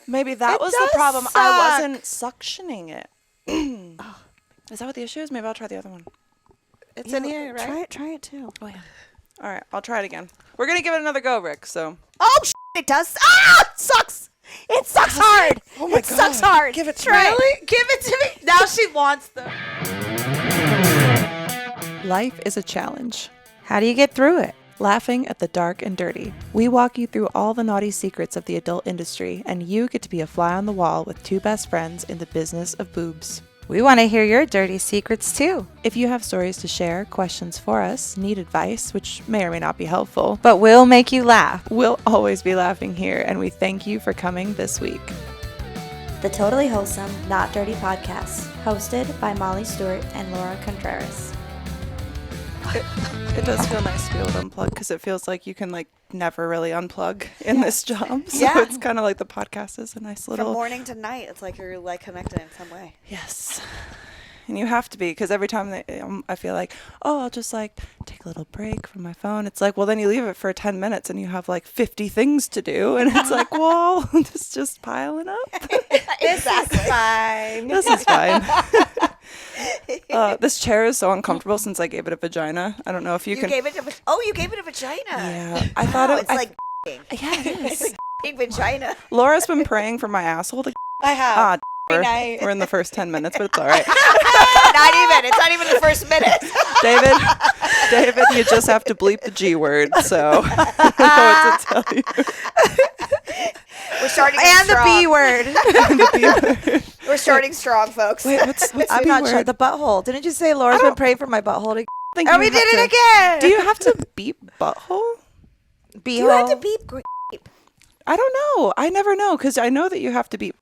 Maybe that was the problem. suck. I wasn't suctioning it. Is that what the issue is? Maybe I'll try the other one. It's in here, right? Try it too. Oh, yeah. All right, I'll try it again. We're going to give it another go, Rick, so. Oh, it does. It sucks. It sucks hard. Oh, my it sucks hard. Give it to Try me. it. Give it to me. Now she wants them. Life is a challenge. How do you get through it? Laughing at the dark and dirty. We walk you through all the naughty secrets of the adult industry, and you get to be a fly on the wall with two best friends in the business of boobs. We want to hear your dirty secrets too. If you have stories to share, questions for us, need advice, which may or may not be helpful, But we'll make you laugh. we'll always be laughing here, and we thank you for coming this week. The Totally Wholesome, Not Dirty podcast, hosted by Molly Stewart and Laura Contreras. It does feel nice to be able to unplug because it feels like you can never really unplug in this job. So Yeah. it's kind of like the podcast is a nice little. From morning to night, it's like you're connected in some way. Yes. And you have to be because every time I feel like, oh, I'll just take a little break from my phone. It's like, well, then you leave it for 10 minutes and you have 50 things to do. And it's like, well, it's just piling up. Exactly. Fine. This is fine. This chair is so uncomfortable since I gave it a vagina. I don't know if you can. You gave it a vagina. Yeah. I thought Wow, it it's I- like Yeah, it is. it's like vagina. Laura's been praying for my asshole to. I have. We're in the first 10 minutes, but it's all right. It's not even the first minute. David, you just have to bleep the G word, so I don't know what to tell you. We're starting And the strong. B word. The B word. We're starting strong, folks. Wait, what's the I'm B not word? sure. The butthole. Didn't you say Laura's been praying for my butthole to... Think Oh, you we have did to- it again. Do you have to beep butthole? B You had to hole? beep. I don't know. I never know because I know that you have to beep.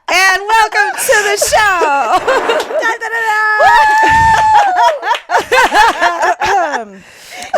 And welcome to the show.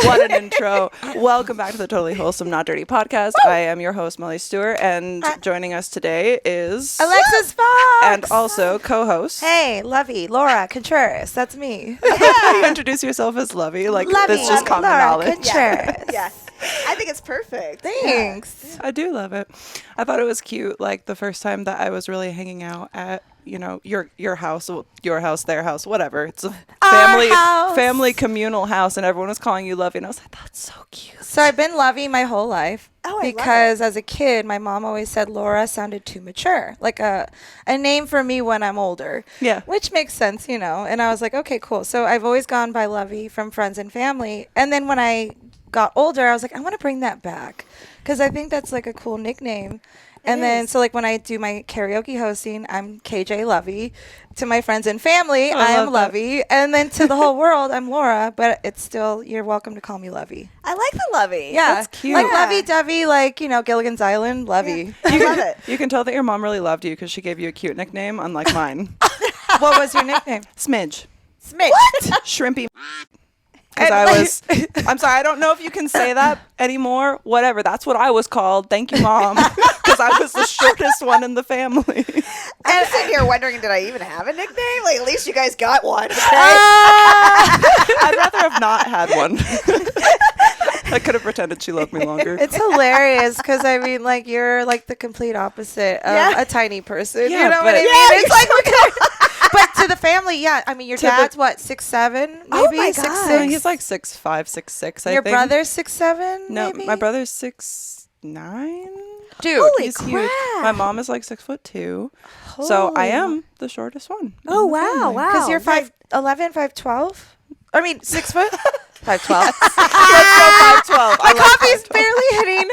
What an intro. Welcome back to the Totally Wholesome Not Dirty podcast. I am your host, Molly Stewart, and joining us today is Alexis Fawx. and also co-host. Hey, Lovey, Laura Contreras. That's me. You introduce yourself as Lovey, that's just common Laura knowledge. Contreras. Yes. I think it's perfect. Thanks. I do love it. I thought it was cute. The first time that I was really hanging out at, your house, your house, their house, whatever. It's a house. family communal house, and everyone was calling you Lovey, and I was like, that's so cute. So I've been Lovey my whole life. Oh, I love because as a kid, my mom always said Laura sounded too mature, like a name for me when I'm older. Yeah. Which makes sense, And I was like, okay, cool. So I've always gone by Lovey from friends and family. And then when I got older, I was like, I want to bring that back because I think that's a cool nickname. And then, so when I do my karaoke hosting, I'm KJ Lovey. To my friends and family, I am Lovey. And then to the whole world, I'm Laura. But it's still, you're welcome to call me Lovey. I like the Lovey. Yeah. That's cute. Like Yeah. lovey-dovey, Gilligan's Island, Lovey. I love it. You can tell that your mom really loved you because she gave you a cute nickname, unlike mine. What was your nickname? Smidge. Smidge. Shrimpy. Because I'm sorry, I don't know if you can say that anymore. Whatever, that's what I was called. Thank you, Mom. Because I was the shortest one in the family. I'm sitting here wondering, did I even have a nickname? At least you guys got one. Okay? I'd rather have not had one. I could have pretended she loved me longer. It's hilarious because, you're the complete opposite of a tiny person. Yeah, you know what I mean? but- It's but to the family, your dad's what, 6'7", maybe? Oh my 6'6"? God. He's 6'5", 6'6", I Your think. brother's 6'7", No, maybe? my brother's 6'9". Dude, Holy He's huge. crap. My mom is 6'2". So I am the shortest one. Oh, wow. Wow. because you're 5'11", 5'12"? I mean, 6 foot? 5'12". Let's go 5'12". My coffee's barely hitting.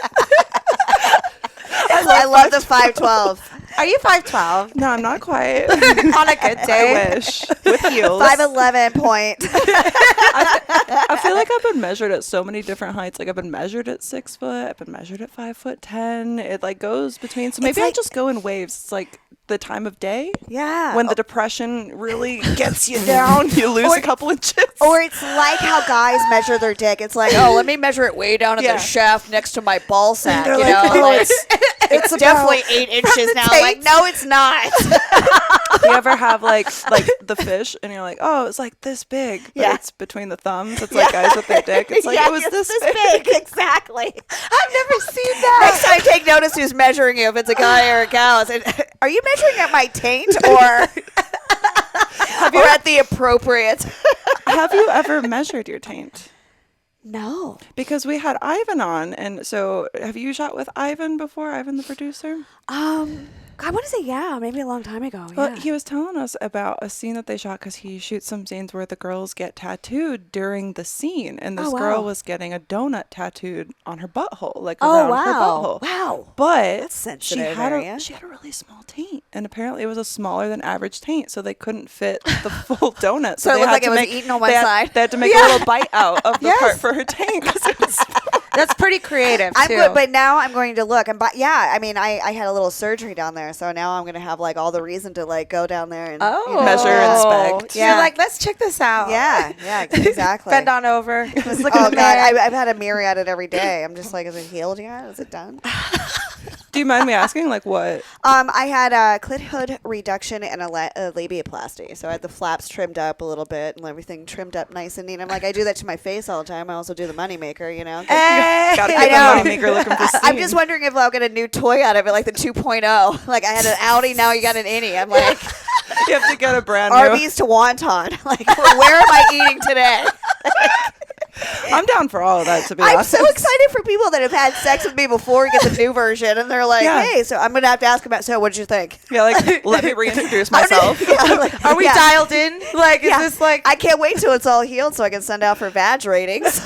I love the 5'12". Are you 5'12"? No, I'm not quite. On a good day. I wish. With heels. 5'11" point. I feel like I've been measured at so many different heights. I've been measured at 6 foot. I've been measured at 5'10". It goes between. So maybe I just go in waves. It's the time of day. Yeah. When the depression really gets you down, you lose a couple inches. Or it's like how guys measure their dick. It's like, oh, let me measure it way down in Yeah. the shaft next to my ball sack. They're It's definitely 8 inches now. I'm like, no, it's not. You ever have like the fish, and you're like, oh, it's like this big, but Yeah. it's between the thumbs. It's like guys with their dick. It's like it was it's this big. Exactly. I've never seen that. Next time, take notice who's measuring you. If it's a guy or a gal, are you measuring at my taint or at the appropriate? Have you ever measured your taint? No. Because we had Ivan on, and so have you shot with Ivan before? Ivan, the producer. I want to say maybe a long time ago. Well, Yeah. he was telling us about a scene that they shot because he shoots some scenes where the girls get tattooed during the scene, and this girl was getting a donut tattooed on her butthole, like around her butthole. Wow. But That's sensitive she had area. she had a really small taint, and apparently it was a smaller than average taint, so they couldn't fit the full donut. So it they looked had like to it was make- eaten on one they had- side. They had to make a little bite out of the Yes. part for her taint. 'Cause it was That's pretty creative, I'm too. good, but now I'm going to look. I mean, I had a little surgery down there, so now I'm going to have like all the reason to like go down there and Measure, inspect. You're Yeah. like, let's check this out. Yeah, exactly. Bend on over. Let's look Oh at the God, man. I've had a mirror at it every day. I'm just like, is it healed yet? Is it done? Do you mind me asking, like, what? I had a clit hood reduction and a labiaplasty. So I had the flaps trimmed up a little bit and everything trimmed up nice and neat. I'm like, I do that to my face all the time. I also do the moneymaker, you know. Gotta I get know. the moneymaker looking for I'm steam. just wondering if I'll get a new toy out of it, like the 2.0. Like I had an Audi, now you got an innie. I'm like, You have to get a brand new. Arby's to wonton. Like, where am I eating today? I'm down for all of that, to be I'm honest. so excited for people that have had sex with me before get the new version, and they're like, Yeah. "Hey, so I'm gonna have to ask them about. So, what did you think?" Yeah, like, let me reintroduce myself. Yeah, I'm like, Are we yeah. dialed in? Like, is Yeah. this like... I can't wait till it's all healed so I can send out for badge ratings.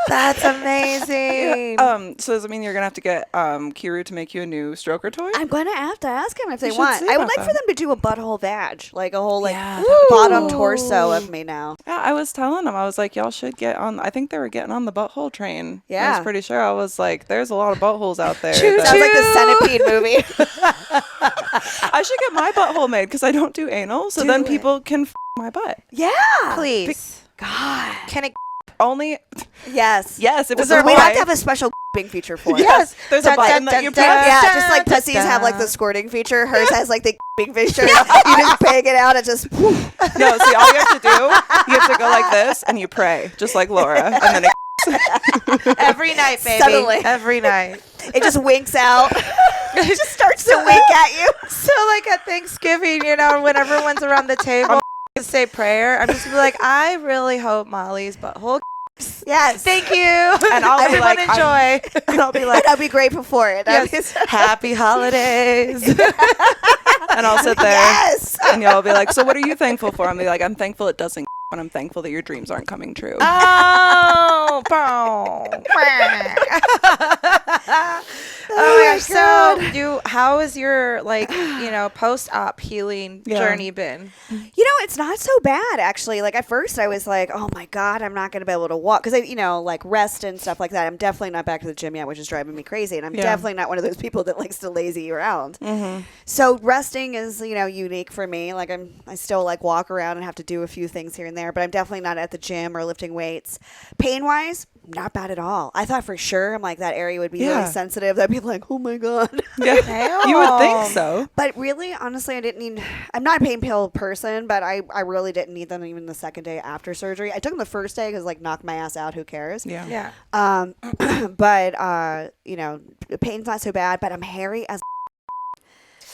That's amazing. So does it mean you're gonna have to get Kiru to make you a new stroker toy? I'm gonna have to ask them if they You should want. see I would about like for that. them to do a butthole badge, like a whole Yeah, bottom torso of me now. Yeah, I was telling them, I was like, y'all should get on. I think they were getting on the butthole train. I Yeah. was pretty sure. I was like, there's a lot of buttholes out there. Choo that- Sounds like the Centipede movie. I should get my butthole made because I don't do anal, so then people can my butt. Yeah, Please. God. Can it... Only Yes. yes, if it's So a we boy. have to have a special feature for it. Yes. There's a button that you press. Yeah, just like pussies have like the squirting feature. Hers has like the feature. You just peg it out. It just. No, see, all you have to do, you have to go like this and you pray, just like Laura, and then it Every night, baby. Suddenly. Every night. It just winks out. It just starts to wink at you. So, like, at Thanksgiving, you know, when everyone's around the table to say prayer, I'm just gonna be like, I really hope Molly's butthole... Yes. Thank you. And I'll be Everyone like, enjoy. and I'll be like, I'll be grateful for it. Yes. Happy holidays. and I'll sit there, Yes. and y'all will be like, so what are you thankful for? I'm be like, I'm thankful it doesn't, and I'm thankful that your dreams aren't coming true. Oh, boom. Oh my gosh. So, how has your, like, you know, post-op healing journey been? You know, it's not so bad actually. Like at first, I was like, "Oh my God, I'm not going to be able to walk," because you know, like rest and stuff like that. I'm definitely not back to the gym yet, which is driving me crazy. And I'm definitely not one of those people that likes to lazy around. So resting is, you know, unique for me. Like I still like walk around and have to do a few things here and there, but I'm definitely not at the gym or lifting weights. Pain wise, not bad at all. I thought for sure, I'm like that area would be really sensitive. That'd be like, oh my God. Yeah, you would think so. But really, honestly, I didn't need. I'm not a pain pill person, but I really didn't need them even the second day after surgery. I took them the first day because like knocked my ass out. Who cares? Yeah. But you know, the pain's not so bad. But I'm hairy as.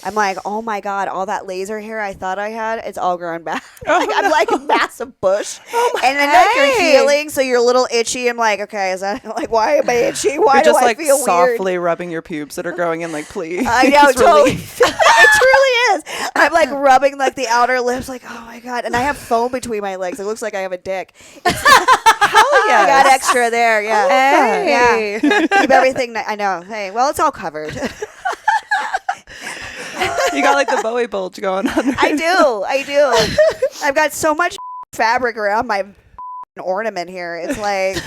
I'm like, oh my God, all that laser hair I thought I had, it's all grown back. I'm like a massive bush. And then like you're healing, so you're a little itchy. I'm like, okay, is that like, why am I itchy? Why You're do just I like feel weird? softly rubbing your pubes that are growing in, like, please. I know, Just totally. relief. It truly is. I'm like rubbing like the outer lips, like, oh my God. And I have foam between my legs. It looks like I have a dick. Hell I yeah. got extra there, yeah. Hey. Yeah. Keep everything, I know. Hey, well, it's all covered. You got like the Bowie bulge going on. I do. I've got so much fabric around my ornament here. It's like,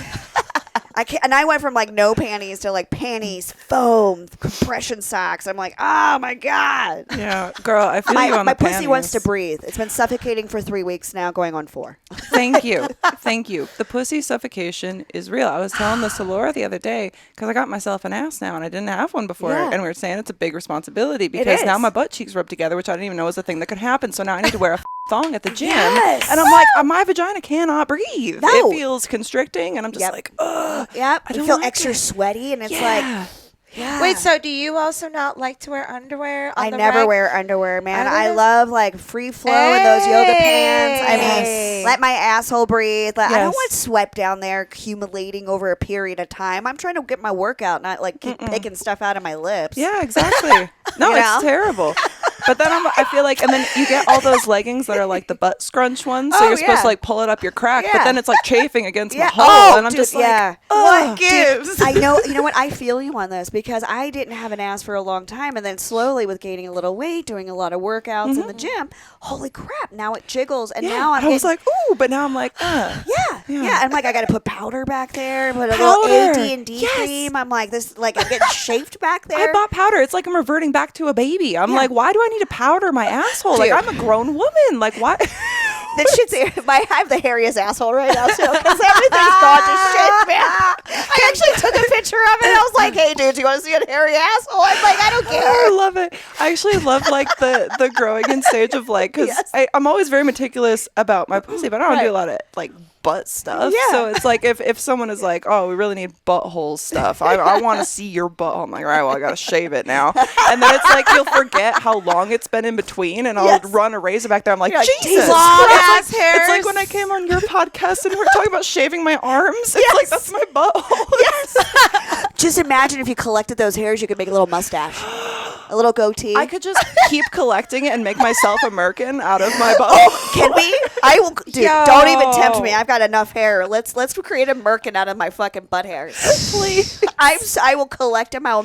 I can't, and I went from like no panties to like panties, foam, compression socks. I'm like, oh my God. Yeah, girl, I feel you on My the pussy wants to panties. breathe. It's been suffocating for 3 weeks now, going on 4. Thank you. Thank you. The pussy suffocation is real. I was telling this to Laura the other day because I got myself an ass now and I didn't have one before. Yeah. And we were saying it's a big responsibility because now is. my butt cheeks rub together, which I didn't even know was a thing that could happen. So now I need to wear a thong at the gym. Yes. And I'm like, my vagina cannot breathe. No. It feels constricting. And I'm just Yep. like, ugh. Yep. I You don't feel like extra it. sweaty, and it's Yeah. like, yeah. Wait, so do you also not like to wear underwear? On I the never reg? wear underwear, man. I I don't- love like free flow in those yoga pants. I Hey. mean, let my asshole breathe. Like, I don't Yes. want sweat down there accumulating over a period of time. I'm trying to get my workout, not like keep picking stuff out of my lips. Yeah, exactly. No, You know? it's terrible. But then I feel like, and then you get all those leggings that are like the butt scrunch ones. So Oh, you're supposed yeah. to like pull it up your crack, but Yeah. then it's like chafing against my Yeah. hole. Oh, and I'm dude, just like, yeah. what gives? I know. You know what? I feel you on this because I didn't have an ass for a long time, and then slowly with gaining a little weight, doing a lot of workouts in the gym, holy crap! Now it jiggles, and now I'm I was getting- like, ooh, but now I'm like, yeah. I'm like, I got to put powder back there, put a Powder. little AD&D Yes. cream. I'm like, this, like, I'm getting chafed back there. I bought powder. It's like I'm reverting back to a baby. I'm like, why do I need to powder my asshole? Like, Dude. I'm a grown woman. Like, why? That shit's I have the hairiest asshole right now too, because everything's gone to shit, man. I actually took a picture of it. And I was like, "Hey, dude, do you want to see a hairy asshole?" I'm like, "I don't I care." love it. I actually love like the growing in stage of like, because I'm always very meticulous about my pussy, but I don't do a lot of like butt stuff. Yeah. So it's like if someone is like, oh, we really need butthole stuff, I want to see your butthole. I'm like, all right, well, I got to shave it now. And then it's like you'll forget how long it's been in between, and I'll run a razor back there. I'm like, You're like, Jesus. long Christ. ass hairs. It's like when I came on your podcast and we were talking about shaving my arms. It's like, that's my butthole. Yes. Just imagine if you collected those hairs, you could make a little mustache, a little goatee. I could just keep collecting it and make myself a merkin out of my butthole. Can we? I will, dude. Yo. Don't even tempt me. I've got enough hair. Let's create a merkin out of my fucking butt hairs. Please. I will collect them. I'll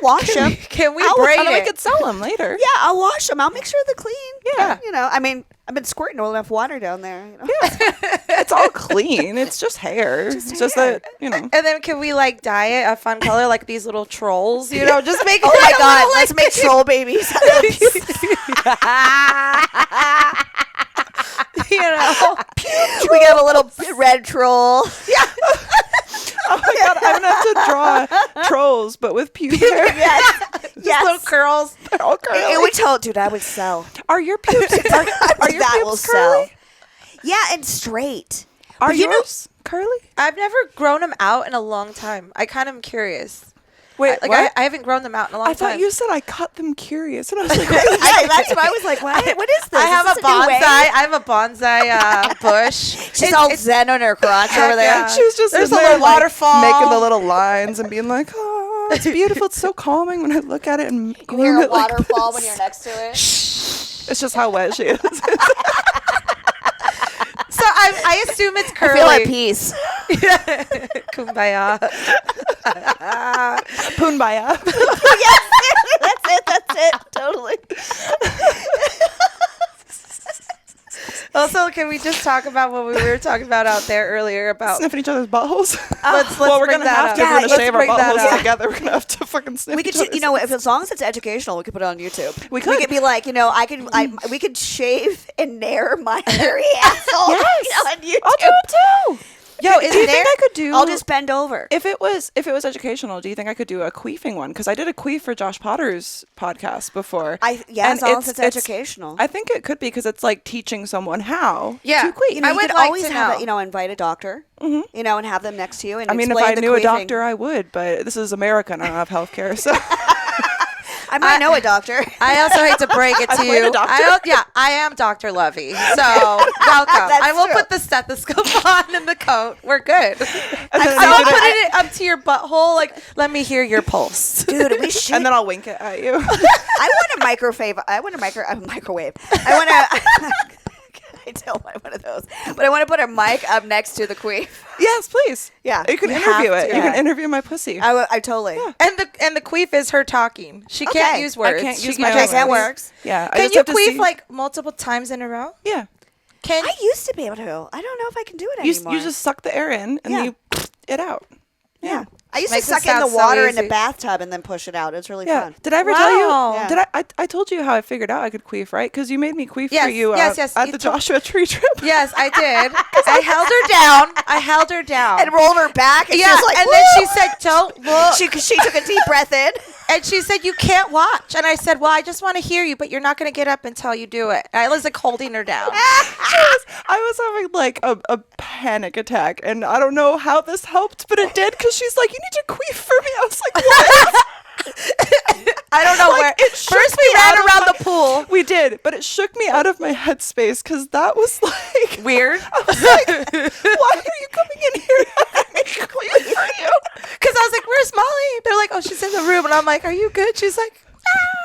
wash them. Can we I'll- braid And we it? could sell them later. Yeah, I'll wash them. I'll make sure they're clean. Yeah. You know, I mean, I've been squirting enough water down there. You know? It's all clean. It's just hair. It's just that, you know. And then can we like dye it a fun color like these little trolls? You know, just make. Oh my God, let's make troll babies. You know, We can have a little red troll. Oh my God, I'm going to have to draw trolls, but with pubic hair. Yes. Yes. little curls. They're all curly. It would tell, dude, I would sell. Are your pubes, are your That will pubes sell. curly? Yeah, and straight. Are But you know- yours curly? I've never grown them out in a long time. I kind of am curious. Wait, I haven't grown them out in a long I time. thought you said I cut them curious. And I was like, Yeah, that's what I was like. What is this? I have Is a this new way? bonsai. I have a bonsai bush. She's all zen on her crotch over there. yeah. she was just There's in a there, little like, waterfall. making the little lines and being like, oh, it's beautiful. It's so calming when I look at it and You hear a it like waterfall this. when you're next to it. It's just how wet she is. So I assume it's I curly. feel at peace. Kumbaya. Poonbaya. That's it. Totally. Also, can we just talk about what we were talking about out there earlier about? Sniffing each other's buttholes. Let's well, we're bring gonna that have up. to. If we're gonna let's shave our bring that buttholes up. together. We're gonna have to fucking sniff. We could, each other's you know, if as long as it's educational, we could put it on YouTube. We We could could. be like, you know, we could shave and nair my hairy asshole. Yes. You know, on YouTube. I'll do it too. Yo, do is you there? think I could do? I'll just bend over. If it was educational, do you think I could do a queefing one? Because I did a queef for Josh Potter's podcast before. Yes, And all if it's educational. I think it could be because it's like teaching someone how Yeah. to queef. You know, I you would could like always to have know. it, you know, invite a doctor, you know, and have them next to you. And I mean, if explain I the knew a queefing. doctor, I would. But this is America, and I don't have health care, so. I might know a doctor. I also hate to break it to played you. a doctor. I am Dr. Lovey. So welcome. That's I will true. put the stethoscope on in the coat. We're good. And then I will you do put it- it up to your butthole. Like, let me hear your pulse. Dude, we should. and then I'll wink it at you. I want a microwave. I want a microwave. I want to. I don't want one of those, but I want to put a mic up next to the queef. Yes, please. Yeah, You can you interview have it. to. You can Yeah. interview my pussy. I totally. And the queef is her talking. She can't Okay. use words. I can't She use can my only- Okay, that words. works. Yeah. I Can just you have to queef see- like multiple times in a row? Yeah. Can I used to be able to. I don't know if I can do it You anymore. just suck the air in and Yeah. you it out. Yeah. I used Makes to it suck in the sound so water in the easy. bathtub and then push it out. It's really Yeah. fun. Did I ever tell you? Wow. Did I told you how I figured out I could queef, right? Because you made me queef for Yes, you yes, at you the told- Joshua Tree trip. Yes, I did. I held her down. And rolled her back. And yeah, she was like, and Woo! then she said, "Don't look." She took a deep breath in. And she said, "You can't watch." And I said, "Well, I just want to hear you, but you're not going to get up until you do it." And I was like holding her down. I was having like a panic attack, and I don't know how this helped, but it did because she's like, "You need to queef for me." I was like, "What?" I don't know Like, where. it shook First, me we ran out of around my- the pool. We did, but it shook me out of my headspace because that was like Weird. I was like, "Why are you coming in here having me queef for you?" Because I was like, "Where's Molly?" They're like, "Oh, she's in the room." And I'm like, "Are you good?" She's like, "Ah."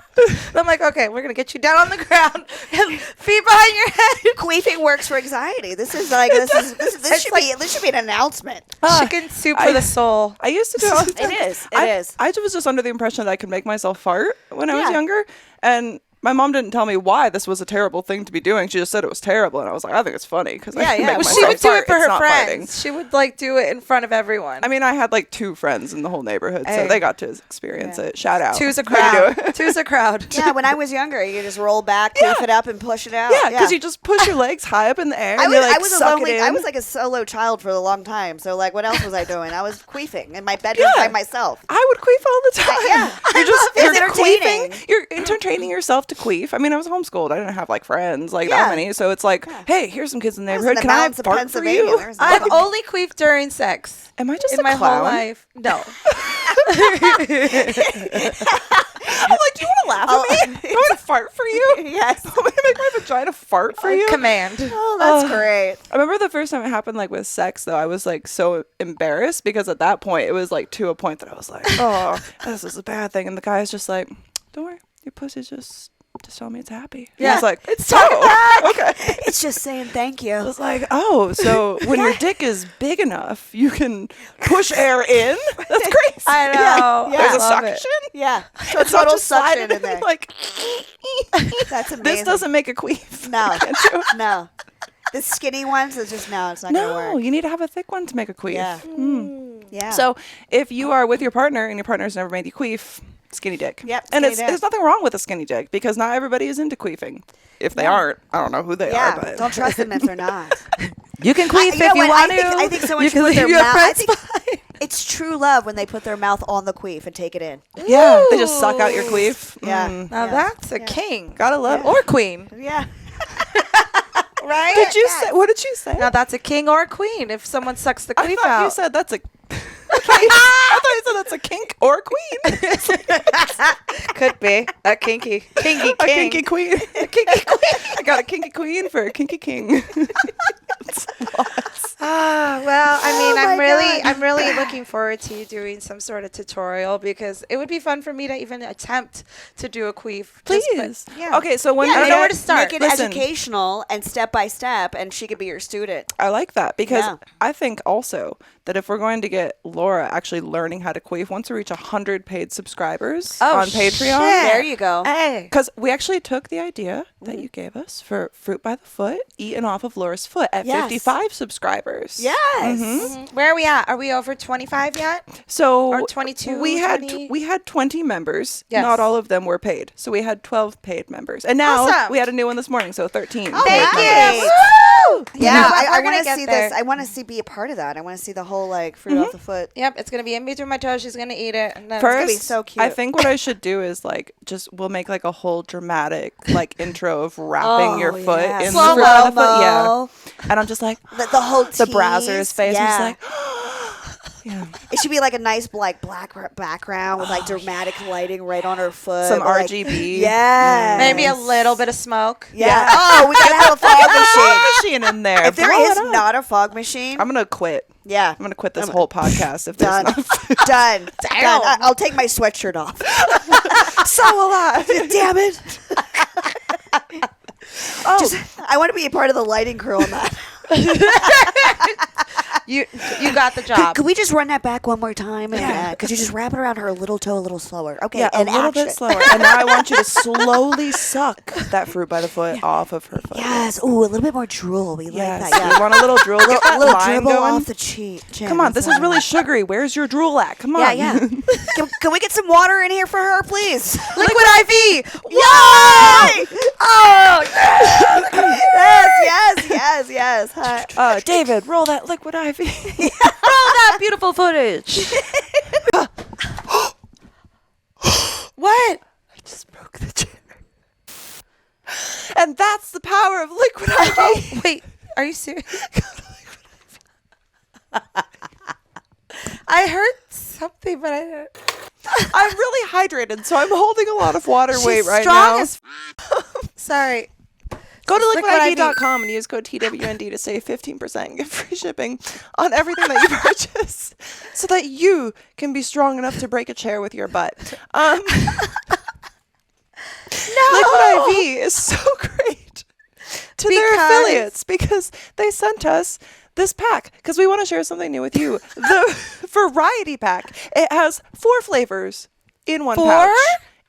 And I'm like, "Okay, we're going to get you down on the ground. Feet behind your head." Queefing works for anxiety. This is like this should be an announcement. Chicken soup for the soul. I used to do it all the time. It is. It is. I was just under the impression that I could make myself fart when I was Yeah. younger, and my mom didn't tell me why this was a terrible thing to be doing. She just said it was terrible, and I was like, I think it's funny because I can make Well, myself she would do fart. it for It's her not friends. farting. She would like do it in front of everyone. I mean, I had like 2 friends in the whole neighborhood, so Hey. they got to experience it. Shout out. Two's a How you crowd. doing? Two's a crowd. Yeah, when I was younger, you just roll back, queef it up, and push it out. Yeah, because you just push your legs high up in the air. I and was, you, like, I was a suck lonely. it I in. was like a solo child for a long time. So like, what else was I doing? I was queefing in my bedroom Yeah. by myself. I would queef all the time. yeah. I You're love it. you're It's entertaining. queefing. You're entertaining yourself to queef. I mean, I was homeschooled. I didn't have like friends like Yeah. that many. So it's like, hey, here's some kids in the I was neighborhood. in the Can I mountains of fart for Pennsylvania. you? There was I've nothing. only queefed during sex. Am I just in a my clown? whole life. No. I'm like, do you want to laugh at me? Do you want to fart for you? Yes. Want me to make my vagina fart for you? Command. Oh, that's great. I remember the first time it happened, like with sex, though, I was like so embarrassed because at that point it was like to a point that I was like, oh, this is a bad thing. And the guy's just like, don't worry, your pussy just tell me it's happy. And I Yeah. was like, It's talking back. okay. It's just saying thank I you. was like, oh, so when your dick is big enough, you can push air in? That's crazy. I know. Yeah. There's a I love it. suction? Yeah. So It's not total just sliding suction in there. Like, That's amazing. this doesn't make a queef. No. Can't you? No. The skinny ones is just no. It's not gonna No, work. you need to have a thick one to make a queef. Yeah. Mm. Yeah. So if you are with your partner and your partner's never made you queef, skinny dick. Yep, And skinny dick. there's nothing wrong with a skinny dick because not everybody is into queefing. If they aren't, I don't know who they yeah. are, but Don't trust them if they're not. You can queef you know if you what? want I think someone You should can put their leave your mouth. I friends think it's true love when they put their mouth on the queef and take it in. yeah, they just suck out your queef. Yeah. Mm. Now Yeah. that's a Yeah. king. Gotta love it. Or queen. Yeah. Right? Did you say? What did you say? Now that's a king or a queen if someone sucks the I queef thought out. you said that's a. I thought you said that's a kink or a queen. Could be a kinky A king. kinky queen. A kinky queen. I got a kinky queen for a kinky king. Well, I mean, Oh my I'm really looking forward to you doing some sort of tutorial because it would be fun for me to even attempt to do a queef. Please. Yeah. Okay, so when Yeah, we I don't know where get- to start. Make it Listen. educational and step by step, and she could be your student. I like that because Yeah. I think also that if we're going to get Laura actually learning how to queef, once we reach 100 paid subscribers on Patreon, There you go. Hey. because we actually took the idea that you gave us for Fruit by the Foot eaten off of Laura's foot at Yes. 55 subscribers. Yes. Where are we at? Are we over 25 yet? So Or 22, we had 20? we had 20 members. Yes. Not all of them were paid. So we had 12 paid members. And now Awesome. we had a new one this morning, so 13. Oh, paid nice. members. Woo! Yeah, You know what? I We're gonna want to get see there. this. I want to see be a part of that. I want to see the whole like fruit off the foot. Yep, it's gonna be in between my toes. She's gonna eat it. And then First, be so cute. I think what I should do is like we'll make like a whole dramatic like intro of wrapping your foot yeah. in the Slow-mo. fruit by the foot. Yeah. And I'm just like The whole the brazzers tease. face. Yeah. I'm just like yeah. It should be like a nice black background with like dramatic lighting right on her foot. Some or, like, RGB. Yeah. maybe a little bit of smoke. Yeah. Oh, we gotta have a fog machine. machine in there. If there Blow is it up. not a fog machine, I'm gonna quit. yeah, I'm gonna quit this whole podcast if there's done. not. Done. Done. I'll take my sweatshirt off. So will I. Damn it. Oh, I want to be a part of the lighting crew on that. You got the job. Could we just run that back one more time? And could you just wrap it around her little toe a little slower? Okay, Yeah, a little bit slower. And now I want you to slowly suck that fruit by the foot off of her foot. Yes. Ooh, a little bit more drool. We Yes. like that. Yeah. You want a little drool? Get that A little line dribble going. off the chin. Come on, this is really sugary. Where's your drool at? Come on. Yeah. Can we get some water in here for her, please? Liquid IV. Whoa! Oh, yes. Hi. David, roll that liquid IV. Roll that beautiful footage. What? I just broke the chair. And that's the power of liquid IV. Wait, are you serious? I heard something, but I don't. I'm really hydrated, so I'm holding a lot of water weight right strong now. as Sorry. Go to Liquid liquidiv.com and use code TWND to save 15% and get free shipping on everything that you purchase so that you can be strong enough to break a chair with your butt. Liquid IV is so great to their affiliates because they sent us this pack because we want to share something new with you. The variety pack. It has 4 flavors in one pouch.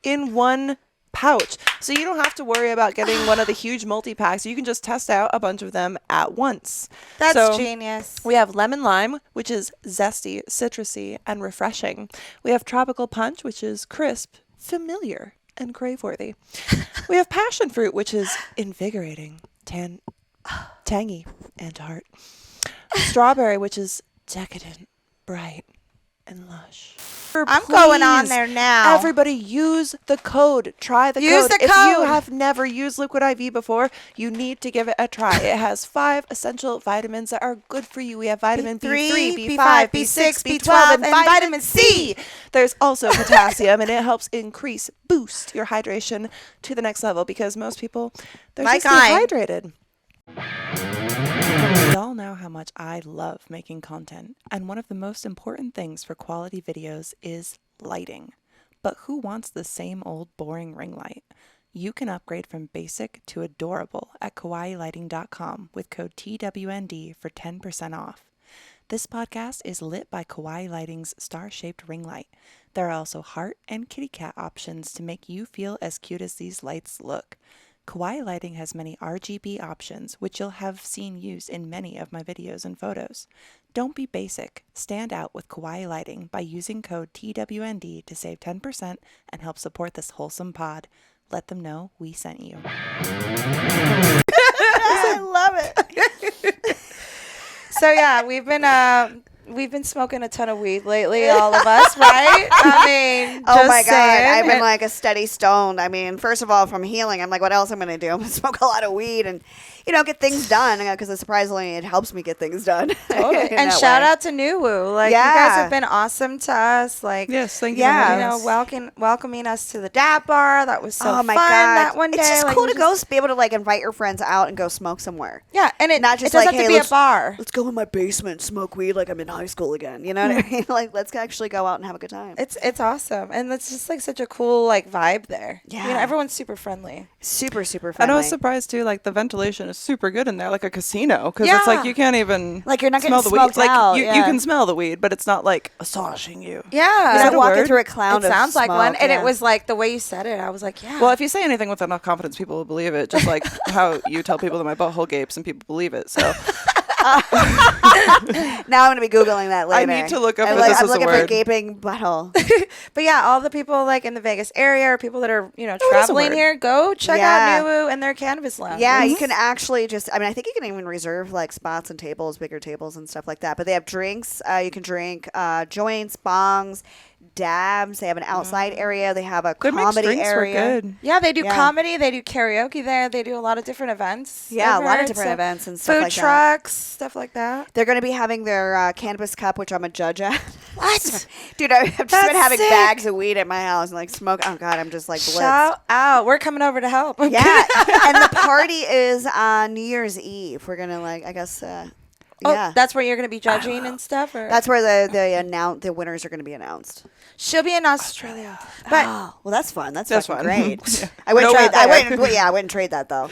In one pouch. So you don't have to worry about getting one of the huge multi-packs. You can just test out a bunch of them at once. That's genius. We have lemon lime, which is zesty, citrusy, and refreshing. We have tropical punch, which is crisp, familiar, and crave-worthy. We have passion fruit, which is invigorating, tangy, and tart. Strawberry, which is decadent, bright, and lush. I'm going on there now. Everybody use the code. Try the Use code. the If code. you have never used Liquid IV before, you need to give it a try. It has 5 essential vitamins that are good for you. We have vitamin B3, B5, B6, B12, and vitamin C. There's also potassium, and it helps boost your hydration to the next level because most people, they're My just kind. dehydrated. We all know how much I love making content, and one of the most important things for quality videos is lighting. But who wants the same old boring ring light? You can upgrade from basic to adorable at kawaiilighting.com with code TWND for 10% off. This podcast is lit by Kawaii Lighting's star-shaped ring light. There are also heart and kitty cat options to make you feel as cute as these lights look. Kawaii Lighting has many RGB options, which you'll have seen used in many of my videos and photos. Don't be basic. Stand out with Kawaii Lighting by using code TWND to save 10% and help support this wholesome pod. Let them know we sent you. I love it. So yeah, we've been smoking a ton of weed lately, all of us, right? I mean, Oh just my God. saying. I've been like a steady stoned. I mean, first of all, from healing, I'm like, what else am I going to do? I'm going to smoke a lot of weed and, get things done because surprisingly it helps me get things done. Totally. And shout out to New Woo. Like, you guys have been awesome to us. Like, Yes, thank you. yeah, for you having know, us. welcoming us to the DAP bar. That was so Oh fun my God. that one day. It's just Like, cool we to go be able to like invite your friends out and go smoke somewhere. Yeah, and it Not just it doesn't like, have to hey, be a bar. Let's go in my basement and smoke weed like I'm in high school again. You know what I mean? Like, let's actually go out and have a good time. It's awesome, and it's just like such a cool like vibe there. Yeah. You know, everyone's super friendly. Super, super And friendly. I was surprised too, like the ventilation is super good in there, like a casino, because Yeah. it's like you can't even Like, you're not smell getting the weed. smoked Like out, you yeah. can smell the weed, but it's not like assuaging you. Yeah, You're Is not that a walking word? through a cloud it of sounds like smoke, one, and yeah. it was like the way you said it. I was like, yeah. Well, if you say anything with enough confidence, people will believe it. Just like how you tell people that my butthole gapes and people believe it. So Now I'm going to be Googling that I later. need to look up I'm if this I'm is a looking for word. gaping butthole. But yeah, all the people like in the Vegas area or people that are, you know, is a traveling word. here, go check Yeah. out Nuwu and their canvas lounge. Yeah, you can actually just, I mean, I think you can even reserve like spots and tables, bigger tables and stuff like that. But they have drinks. You can drink joints, bongs, dabs. They have an outside area. They have a good mixed comedy drinks were area. good. Yeah, they do Yeah. comedy, they do karaoke there, they do a lot of different events. Yeah, a over lot of it, different so events and stuff food like that. trucks, stuff like that. They're going to be having their cannabis cup, which I'm a judge at. What? Dude, I've just That's been having sick. bags of weed at my house and like smoke. Oh God, I'm just like blitzed. Shout out. We're coming over to help. Yeah, and the party is on New Year's Eve. We're gonna like, I guess, Oh, yeah. that's where you're going to be judging and stuff? Or? That's where the winners are going to be announced. She'll be in Australia. But Oh, well, that's fun. That's That's fucking fun. great. Yeah. I wouldn't No trade. weed I there. wouldn't. Well, yeah, I wouldn't trade that though.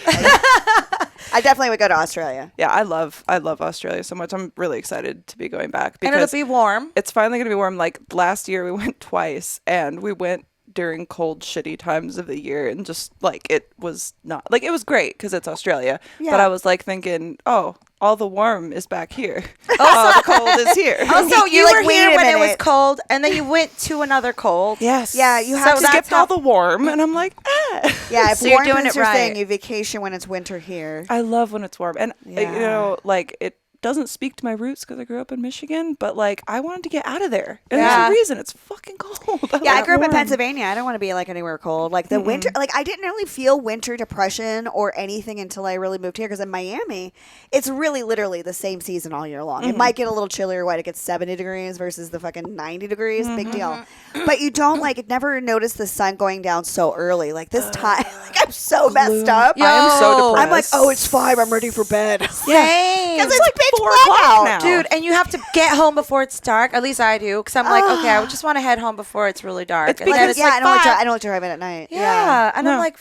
I definitely would go to Australia. Yeah, I love Australia so much. I'm really excited to be going back And it'll because be warm. it's finally going to be warm. Like last year we went twice and we went during cold, shitty times of the year, and just like it was not like it was great because it's Australia. Yeah. But I was like thinking, oh, all the warm is back here. All the cold is here. Also, you like, were wait here a when it was minute. cold, and then you went to another cold. Yes. Yeah, you have so to- skipped that's how- all the warm, and I'm like, ah. Yeah, if So you're warm doing is it your right. thing, you vacation when it's winter here. I love when it's warm, and you Yeah. know, like it doesn't speak to my roots because I grew up in Michigan, but like I wanted to get out of there, and Yeah. there's a reason. It's fucking cold. Yeah, I like grew up in warm. Pennsylvania. I don't want to be like anywhere cold. Like the winter, like I didn't really feel winter depression or anything until I really moved here. Because in Miami, it's really literally the same season all year long. It might get a little chillier. What, it gets 70 degrees versus the fucking 90 degrees. Big deal. But you don't like never notice the sun going down so early. Like this time, like I'm so messed up. I am so Yo. depressed. I'm like, oh, it's 5. I'm ready for bed. Same. Because it's like pitch 4 black o'clock out. now. Dude, and you have to get home before it's dark. At least I do, because I'm like, okay, I just want to head home before it's really dark. It's And then because- it's Yeah, like I don't like 5. I don't like driving at night. Yeah, and I'm No. like,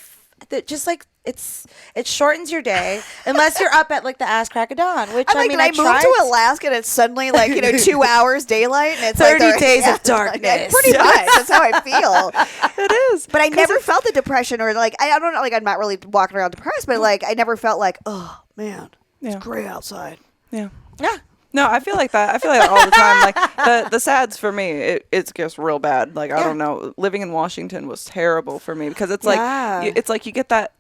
just like it shortens your day unless you're up at like the ass crack of dawn. Which I'm I like, mean, did I I moved tried. to Alaska and it's suddenly like, 2 hours daylight and it's 30 like days of like, darkness. pretty much. That's how I feel. It is. But I never felt the depression or like, I don't know, like I'm not really walking around depressed, but like I never felt like, oh man, Yeah. it's gray outside. Yeah. Yeah. No, I feel like that. I feel like that all the time. Like the sads for me, it's just real bad. Like I don't know, living in Washington was terrible for me because it's like Yeah. it's like you get that.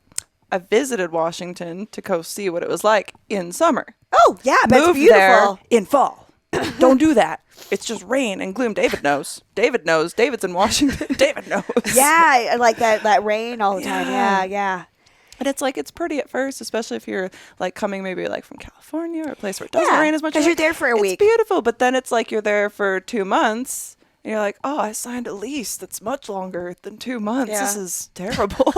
I visited Washington to go see what it was like in summer. Oh yeah, but it's Moved beautiful. there in fall. Don't do that. It's just rain and gloom. David knows. David knows. David's in Washington. David knows. Yeah, I like that rain all the time. Yeah. And it's like it's pretty at first, especially if you're like coming maybe like from California or a place where it doesn't Yeah, rain as much. 'cause you're there for a it's week. beautiful, but then it's like you're there for 2 months and you're like, oh, I signed a lease that's much longer than 2 months. Yeah. This is terrible.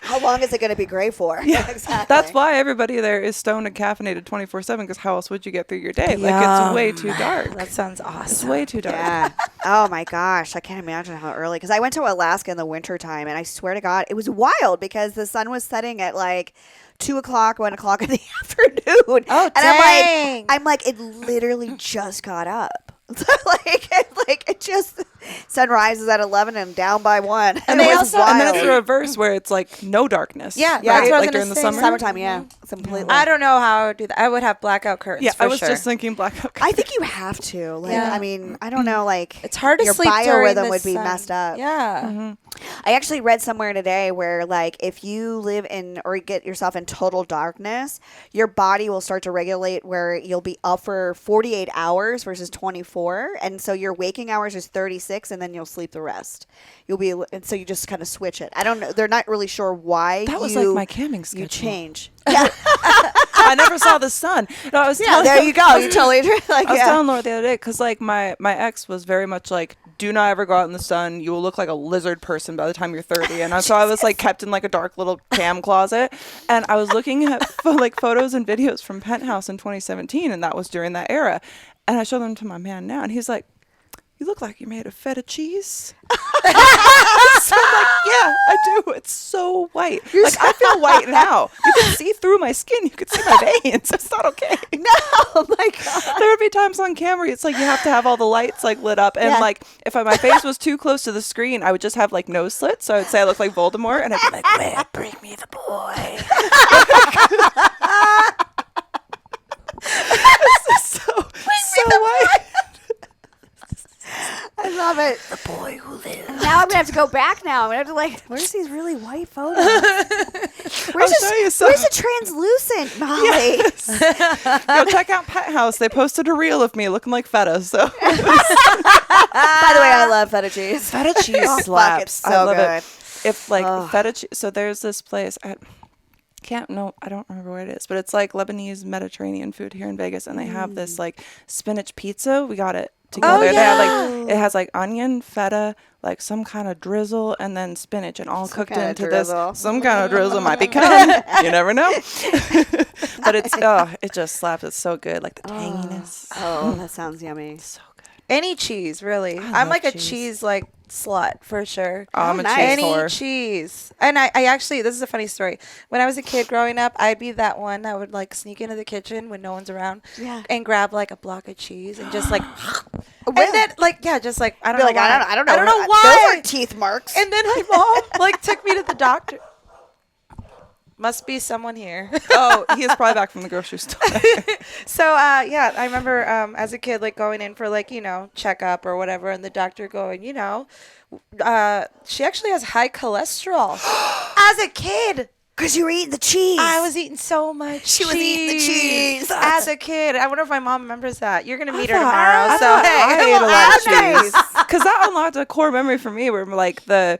How long is it going to be gray for? Yeah, exactly. That's why everybody there is stoned and caffeinated 24/7 because how else would you get through your day? Like Yum. it's way too dark. That sounds It's awesome. way too dark. Yeah. Oh my gosh, I can't imagine how early. Because I went to Alaska in the wintertime, and I swear to God, it was wild because the sun was setting at like 2 o'clock, 1 o'clock in the afternoon. Oh, and dang. I'm like, it literally just got up. like it just sun rises at 11 and down by 1. And it they was also- wild. And then it's the reverse where it's like no darkness. Yeah, right? that's what I was like gonna during the say. summer. summertime. Yeah, completely. I don't know how I would do that. I would have blackout curtains. Yeah, for I was sure. just thinking blackout. I think you have to. Like, Yeah. I mean, I don't know. Like, It's hard to your sleep during biorhythm the would be sun. messed up. Yeah. I actually read somewhere today where, like, if you live in or get yourself in total darkness, your body will start to regulate where you'll be up for 48 hours versus 24. And so your waking hours is 36, and then you'll sleep the rest. And so you just kind of switch it. I don't know. They're not really sure why. That was like my camping schedule. You change. I never saw the sun. No, I was Yeah, telling, there you go. You totally like, I was yeah. telling Laura the other day because like my ex was very much like, do not ever go out in the sun. You will look like a lizard person by the time you're 30. And so I was like kept in like a dark little cam closet. And I was looking at like photos and videos from Penthouse in 2017, and that was during that era. And I showed them to my man now, and he's like, you look like you're made of feta cheese. So I'm like, yeah, I do. It's so white. Like, I feel white now. You can see through my skin. You can see my veins. It's not okay. No, oh my God. There would be times on camera, it's like you have to have all the lights like lit up. And Yeah. like, if my face was too close to the screen, I would just have like nose slits. So I would say I look like Voldemort. And I'd be like, where, bring me the boy. so white. I love it. The boy who lives. Now I'm gonna have to go back now. I'm gonna have to like, where's these really white photos? Where's I'll show you some. Where's the translucent, Molly? Go check out Pet House. They posted a reel of me looking like feta. So By the way, I love feta cheese. feta cheese Oh, fuck, slaps. it's so I love good. it. If like feta cheese. So there's this place at. I don't remember where it is, but it's like Lebanese Mediterranean food here in Vegas, and they have this like spinach pizza. We got it together. They have like it has like onion, feta, like some kind of drizzle, and then spinach, and all cooked kinda into drizzle. this. Some kind of drizzle might be coming. You never know. But it just slaps. It's so good, like the tanginess. Oh, that sounds yummy. So good. Any cheese, really. I'm love like a cheese. cheese like slut for sure. I'm a nice. cheese Any whore. cheese. And I actually, this is a funny story. When I was a kid growing up, I'd be that one that would like sneak into the kitchen when no one's around and grab like a block of cheese and just like, and then like, just like, I don't know Like, why. I don't know. I don't know why. Those are teeth marks. And then my mom like took me to the doctor. Must be someone here. Oh, he is probably back from the grocery store. So yeah, I remember as a kid like going in for like, checkup or whatever, and the doctor going, she actually has high cholesterol. As a kid. Because you were eating the cheese. I was eating so much cheese. She was eating the cheese. As a kid. I wonder if my mom remembers that. You're going to meet her thought- tomorrow. I So, thought hey, I ate a lot of nice. cheese. Because that unlocked a core memory for me where like the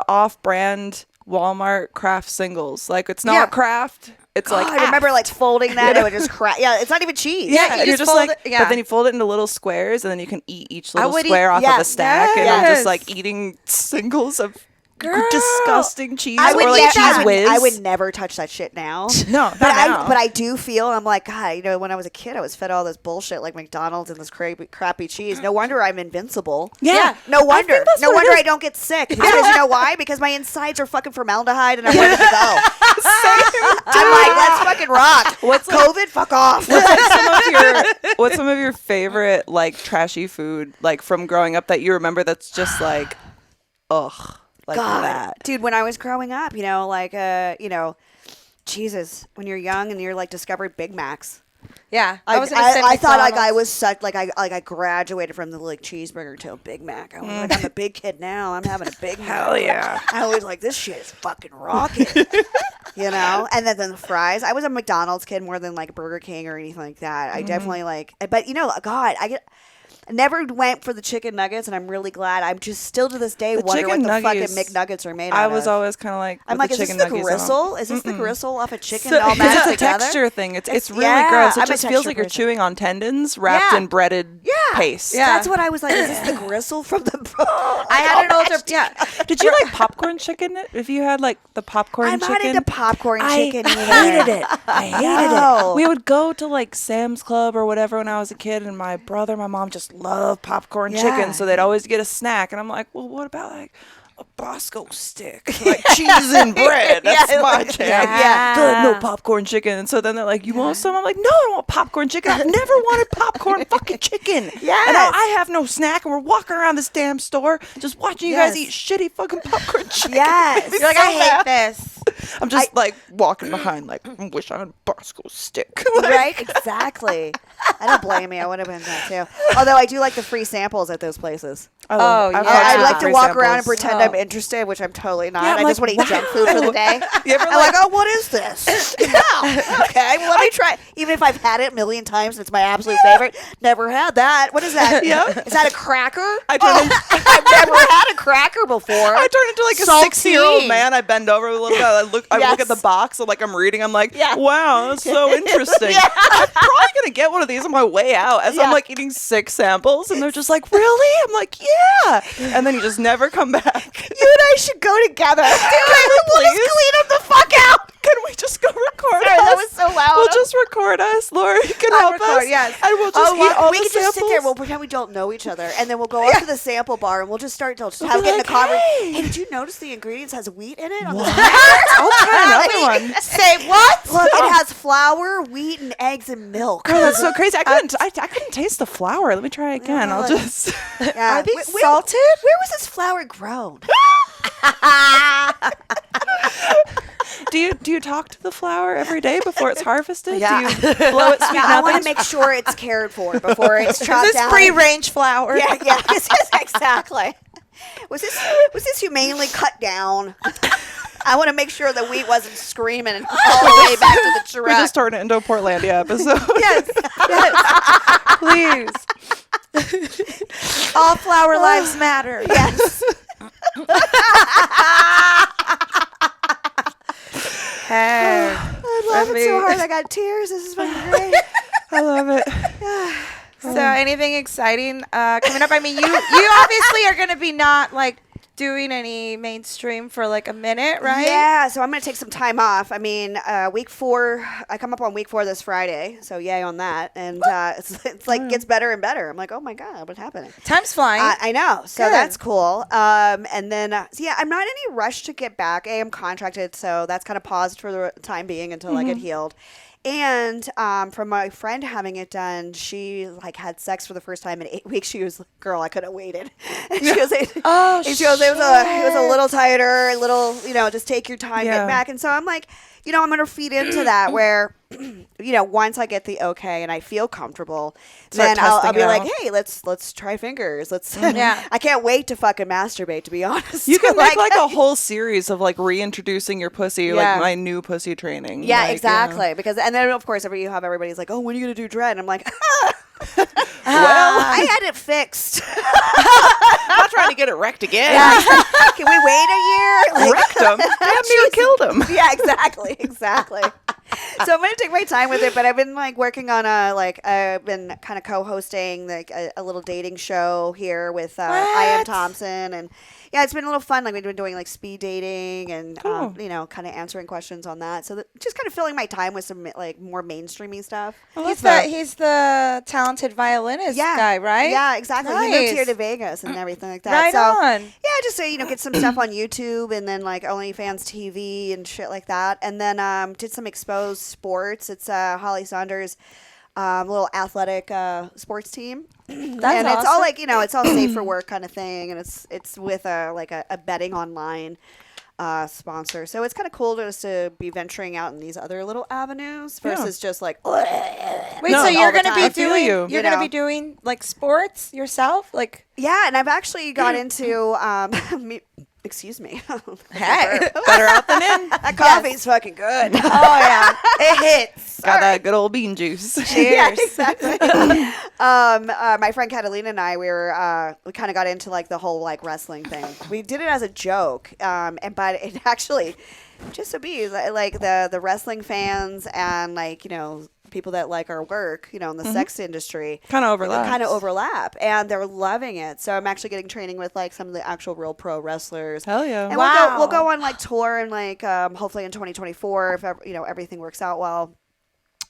off-brand Walmart Kraft singles. Like it's not Kraft. It's like I remember like folding that. It would just crack. Yeah, it's not even cheese. Yeah, and you're just fold like, it- yeah. but then you fold it into little squares, and then you can eat each little would eat- square off of a stack, and I'm yes. just like eating singles of Girl. disgusting cheese I would or like eat cheese that. whiz. I would never touch that shit now. No, But not now. I do feel I'm like, God, when I was a kid, I was fed all this bullshit like McDonald's and this crappy cheese. No wonder I'm invincible. Yeah. No wonder. think that's No what it wonder is. I don't get sick. Because you know why? Because my insides are fucking formaldehyde and I'm ready to go. I'm like, let's fucking rock. What's like- COVID? Fuck off. What's some of your favorite like trashy food like from growing up that you remember that's just like, ugh, like God, that? dude, when I was growing up, Jesus, when you're young and you're like discovered Big Macs. Yeah. I was gonna say thought like I McDonald's. was such I graduated from the like cheeseburger to a Big Mac. I was like, I'm a big kid now. I'm having a Big Mac. Hell yeah. I was like, this shit is fucking rocking. And then the fries. I was a McDonald's kid more than like Burger King or anything like that. I definitely like, but God, I never went for the chicken nuggets, and I'm really glad. I'm just still to this day The wonder what chicken the nuggets, fucking McNuggets are made out I of. was always kind of like, I'm with like, the is this chicken the nuggets, I don't- gristle? Is this the gristle off a chicken So, all because mashed it's a together? texture thing. It's really yeah, gross. It I'm a just feels texture like you're person. chewing on tendons wrapped Yeah. in breaded paste. Yeah. That's what I was like. Is this the gristle from the? I had an older, Did you like popcorn chicken? If you had like the popcorn I'm chicken, not into popcorn chicken. I hated it. I hated No. it. We would go to like Sam's Club or whatever when I was a kid, and my brother, my mom just loved popcorn chicken, so they'd always get a snack, and I'm like, well, what about like a Bosco stick, like cheese and bread? That's my jam. yeah. Good, no popcorn chicken. And so then they're like, you want some? I'm like, no, I don't want popcorn chicken. I've never wanted popcorn fucking chicken. Yes. And now I have no snack, and we're walking around this damn store just watching you guys Yes. eat shitty fucking popcorn chicken. Yes. you're like, I hate this. I'm just like walking behind, like, I wish I had a Bosco stick. Right? Exactly. I don't blame you. I would have been that too. Although I do like the free samples at those places. I've yeah. had I some like to free walk around and samples. pretend I'm interested, which I'm totally not. Yeah, I'm I just like, want to eat junk food for the day. You ever I'm like, oh, what is this? No. Okay, well, let me try. Even if I've had it a million times, and it's my absolute favorite. Never had that. What is that? Yeah. Is that a cracker? I turn into- I've never had a cracker before. I turn into like a Salty. 6-year-old man. I bend over a little bit. I look Yes. at the box. I'm like, I'm reading. I'm like, Yeah. wow, that's so interesting. I'm probably gonna get one of these on my way out as I'm like eating 6 samples, and they're just like, really? I'm like, yeah. And then you just never come back. You and I should go together. We'll just clean them the fuck out. Can we just go record Sorry, us? that was so loud. We'll just record us. Laura, you can I'll help record, us. yes. And we'll just eat all we the can samples. just sit there. We'll pretend we don't know each other, and then we'll go up to the sample bar, and we'll just start to just have be get in like, the conversation. hey. Hey, did you notice the ingredients has wheat in it? On the I'll try another one. Say what? Look, it has flour, wheat, and eggs and milk. Girl, that's so crazy. I couldn't taste the flour. Let me try again. I'll just. Yeah. Are they Where salted? was this flour grown? Do you talk to the flour every day before it's harvested? Yeah. Do you blow it sweet Yeah, I want nothings? to make sure it's cared for before it's chopped Is this down. free range flour? Yeah, yeah, this is exactly. Was this humanely cut down? I want to make sure the wheat wasn't screaming all the way back to the truck. We just turned it into a Portlandia episode. Yes. Please. All flower lives matter. Yes. Hey. I love it so hard. I got tears. This is fucking great. I love it. So anything exciting coming up? I mean, you obviously are going to be not like doing any mainstream for like a minute, right? Yeah, so I'm going to take some time off. I mean, week 4, I come up on week 4 this Friday, so yay on that. And it's like gets better and better. I'm like, oh my God, what's happening? Time's flying. I know, so Good. that's cool. And then, so yeah, I'm not in any rush to get back. I'm contracted, so that's kind of paused for the time being until I get healed. And from my friend having it done, she like had sex for the first time in 8 weeks. She was like, "Girl, I could have waited." And she goes, Oh, and she goes, it was a little tighter, a little, just take your time, get back. And so I'm like, I'm going to feed into that where, once I get the okay and I feel comfortable, then I'll be like, hey, let's try fingers. Yeah. I can't wait to fucking masturbate, to be honest. You can make like a whole series of like reintroducing your pussy, like my new pussy training. Yeah, like, exactly. Because, and then of course, you have everybody's like, oh, when are you going to do dread? And I'm like, Well, I had it fixed. I'm not trying to get it wrecked again. Can we wait a year? Wrecked him. Damn near killed him. Yeah, exactly. So I'm going to take my time with it, but I've been like working on I've been kind of co-hosting like a little dating show here with I Am Thompson, and yeah, it's been a little fun. Like we've been doing like speed dating and Cool. kind of answering questions on that. So just kind of filling my time with some like more mainstreamy stuff. He's the talented violinist guy, right? Yeah, exactly. He moved Nice. here to Vegas and everything like that. Right so, on. Yeah, just so get some stuff on YouTube and then like OnlyFans TV and shit like that. And then did some exposed sports. It's Holly Saunders' little athletic sports team. That's and it's all awesome. like it's all safe for work kind of thing, and it's with a betting online sponsor. So it's kind of cool just to be venturing out in these other little avenues versus just like. Wait, No, so you're all the going to time. be I feel doing you. you're going to be doing like sports yourself, like Yeah, and I've actually got into excuse me. hey. Better out than in. That coffee's fucking good. Oh yeah, it hits. Got that good old bean juice. Yeah, exactly. My friend Catalina and I, we kind of got into like the whole like wrestling thing. We did it as a joke, but it actually just to be like the wrestling fans and like people that like our work, in the sex industry, Kind of overlaps. kind of overlap, and they're loving it. So I'm actually getting training with like some of the actual real pro wrestlers. Hell yeah. And Wow. we'll go on like tour and like hopefully in 2024 if everything works out well.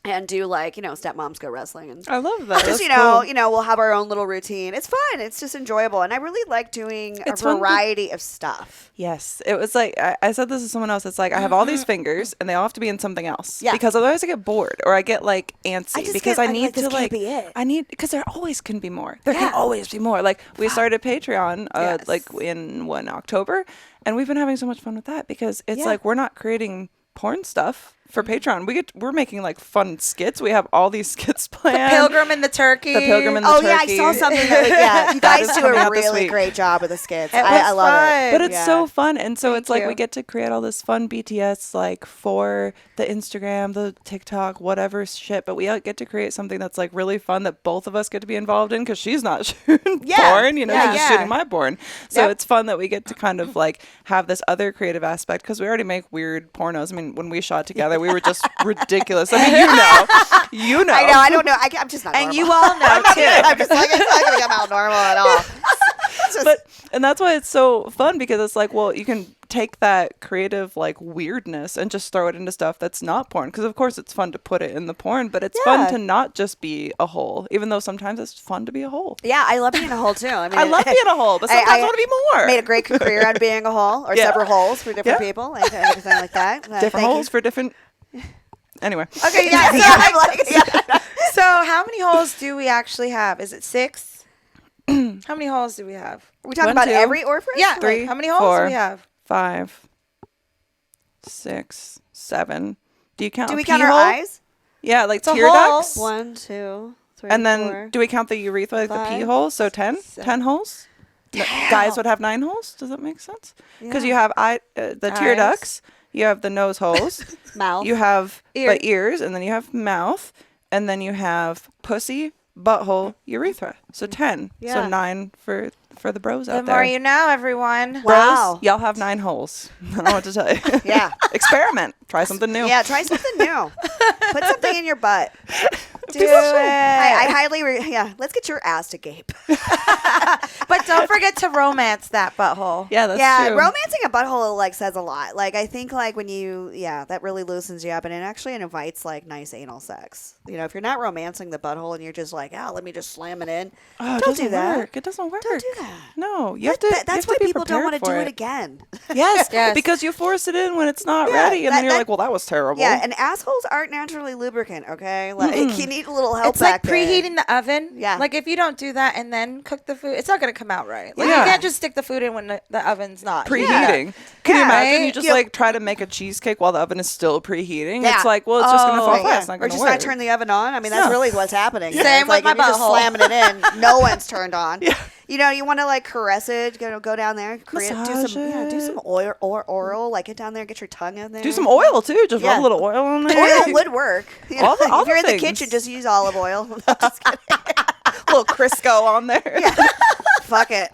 And do like stepmoms go wrestling and I love that. just That's cool. we'll have our own little routine. It's fun. It's just enjoyable, and I really like doing It's a fun to- variety of stuff. Yes, it was like I said this to someone else. It's like I have all these fingers, and they all have to be in something else. Yeah. Because otherwise, I get bored or I get like antsy I just because get- I I'm need like, this to can't like be it. I need because there always can be more. There Yeah. can always be more. Like we started Patreon Yes. like in October, and we've been having so much fun with that because it's Yeah. like we're not creating porn stuff for Patreon. We're making like fun skits. We have all these skits planned. Pilgrim and the Turkey. The Pilgrim and the Oh Turkey. yeah, I saw something. You That guys is do coming a out this really week. great job with the skits. It was I love fun. it. But it's Yeah. so fun. And so it's like you. we get to create all this fun BTS like for the Instagram, the TikTok, whatever shit. But we get to create something that's like really fun that both of us get to be involved in because she's not shooting porn, she's just shooting my porn. So it's fun that we get to kind of like have this other creative aspect because we already make weird pornos. I mean, when we shot together, we were just ridiculous. I mean, you know. I know. I don't know. I'm just not. And normal. you all know too. I'm just like it's not gonna come out normal at all. It's just- And that's why it's so fun because it's like, well, you can take that creative like weirdness and just throw it into stuff that's not porn. Because of course it's fun to put it in the porn, but it's fun to not just be a hole, even though sometimes it's fun to be a hole. yeah, I love being a hole too. I mean, I love being a hole, but sometimes I want to be more. Made a great career out of being a hole or Yeah. several holes for different Yeah. people, like everything like that. different Thank holes you. for different. Anyway, Okay, Yeah, yeah. yeah, I'm like, yeah. So how many holes do we actually have? Is it 6? How many holes do we have? Are we talking 1, about 2, every orifice? Yeah, three, like, how many holes do 4, we have? 5, 6, 7. Do you count? Do a we pee count our hole? eyes? Yeah, like a tear hole. ducts. 1, 2, 3, And then 4. do we count the urethra, like the pee 5, hole? So 10? 10 holes? No, guys would have 9 holes? Does that make sense? Because you have the tear Eyes. ducts, you have the nose holes, Mouth. you have Ear. the ears, and then you have mouth, and then you have pussy, butthole, urethra. So 10. Yeah. So 9 for the bros The out more there. you know, everyone. Bros, Wow. y'all have 9 holes. I don't know what to tell you. Yeah. Experiment. Try something new. Yeah, try something new. Put something in your butt. Do it. I highly, let's get your ass to gape. But don't forget to romance that butthole. Yeah, that's yeah, true. romancing a butthole like says a lot. Like I think like when that really loosens you up, and it invites like nice anal sex. You know, if you're not romancing the butthole and you're just like, let me just slam it in. Oh, it don't do doesn't that. work. It doesn't work. Don't do that. No, you have to. That's you have why to be people don't want to prepared do for it again. Yes, Yes. because you force it in when it's not Yeah, ready, and then you're that- like, well, that was terrible. Yeah, and assholes aren't naturally lubricant. Okay, like you need a little help. It's like back there. preheating the oven. Yeah. Like if you don't do that and then cook the food, it's not going to come out right. Like Yeah. you can't just stick the food in when the oven's not. Preheating. Can you Yeah, imagine right? you just You know- like try to make a cheesecake while the oven is still preheating? Yeah. It's like, well, it's just gonna fall Right, flat. yeah. It's not Or gonna just work. not turn the oven on. I mean, that's No. really what's happening. Same It's like with my if you're just butthole. slamming it in, no one's turned on. Yeah. You know, you want to like caress it, go down there, do Massage some oil or oral, like get down there, get your tongue in there. Do some oil too. Just Yeah. rub a little oil on there. Oil would work. You know, All if you're the in the things. kitchen, just use olive oil. Just kidding. A little Crisco on there. Fuck it.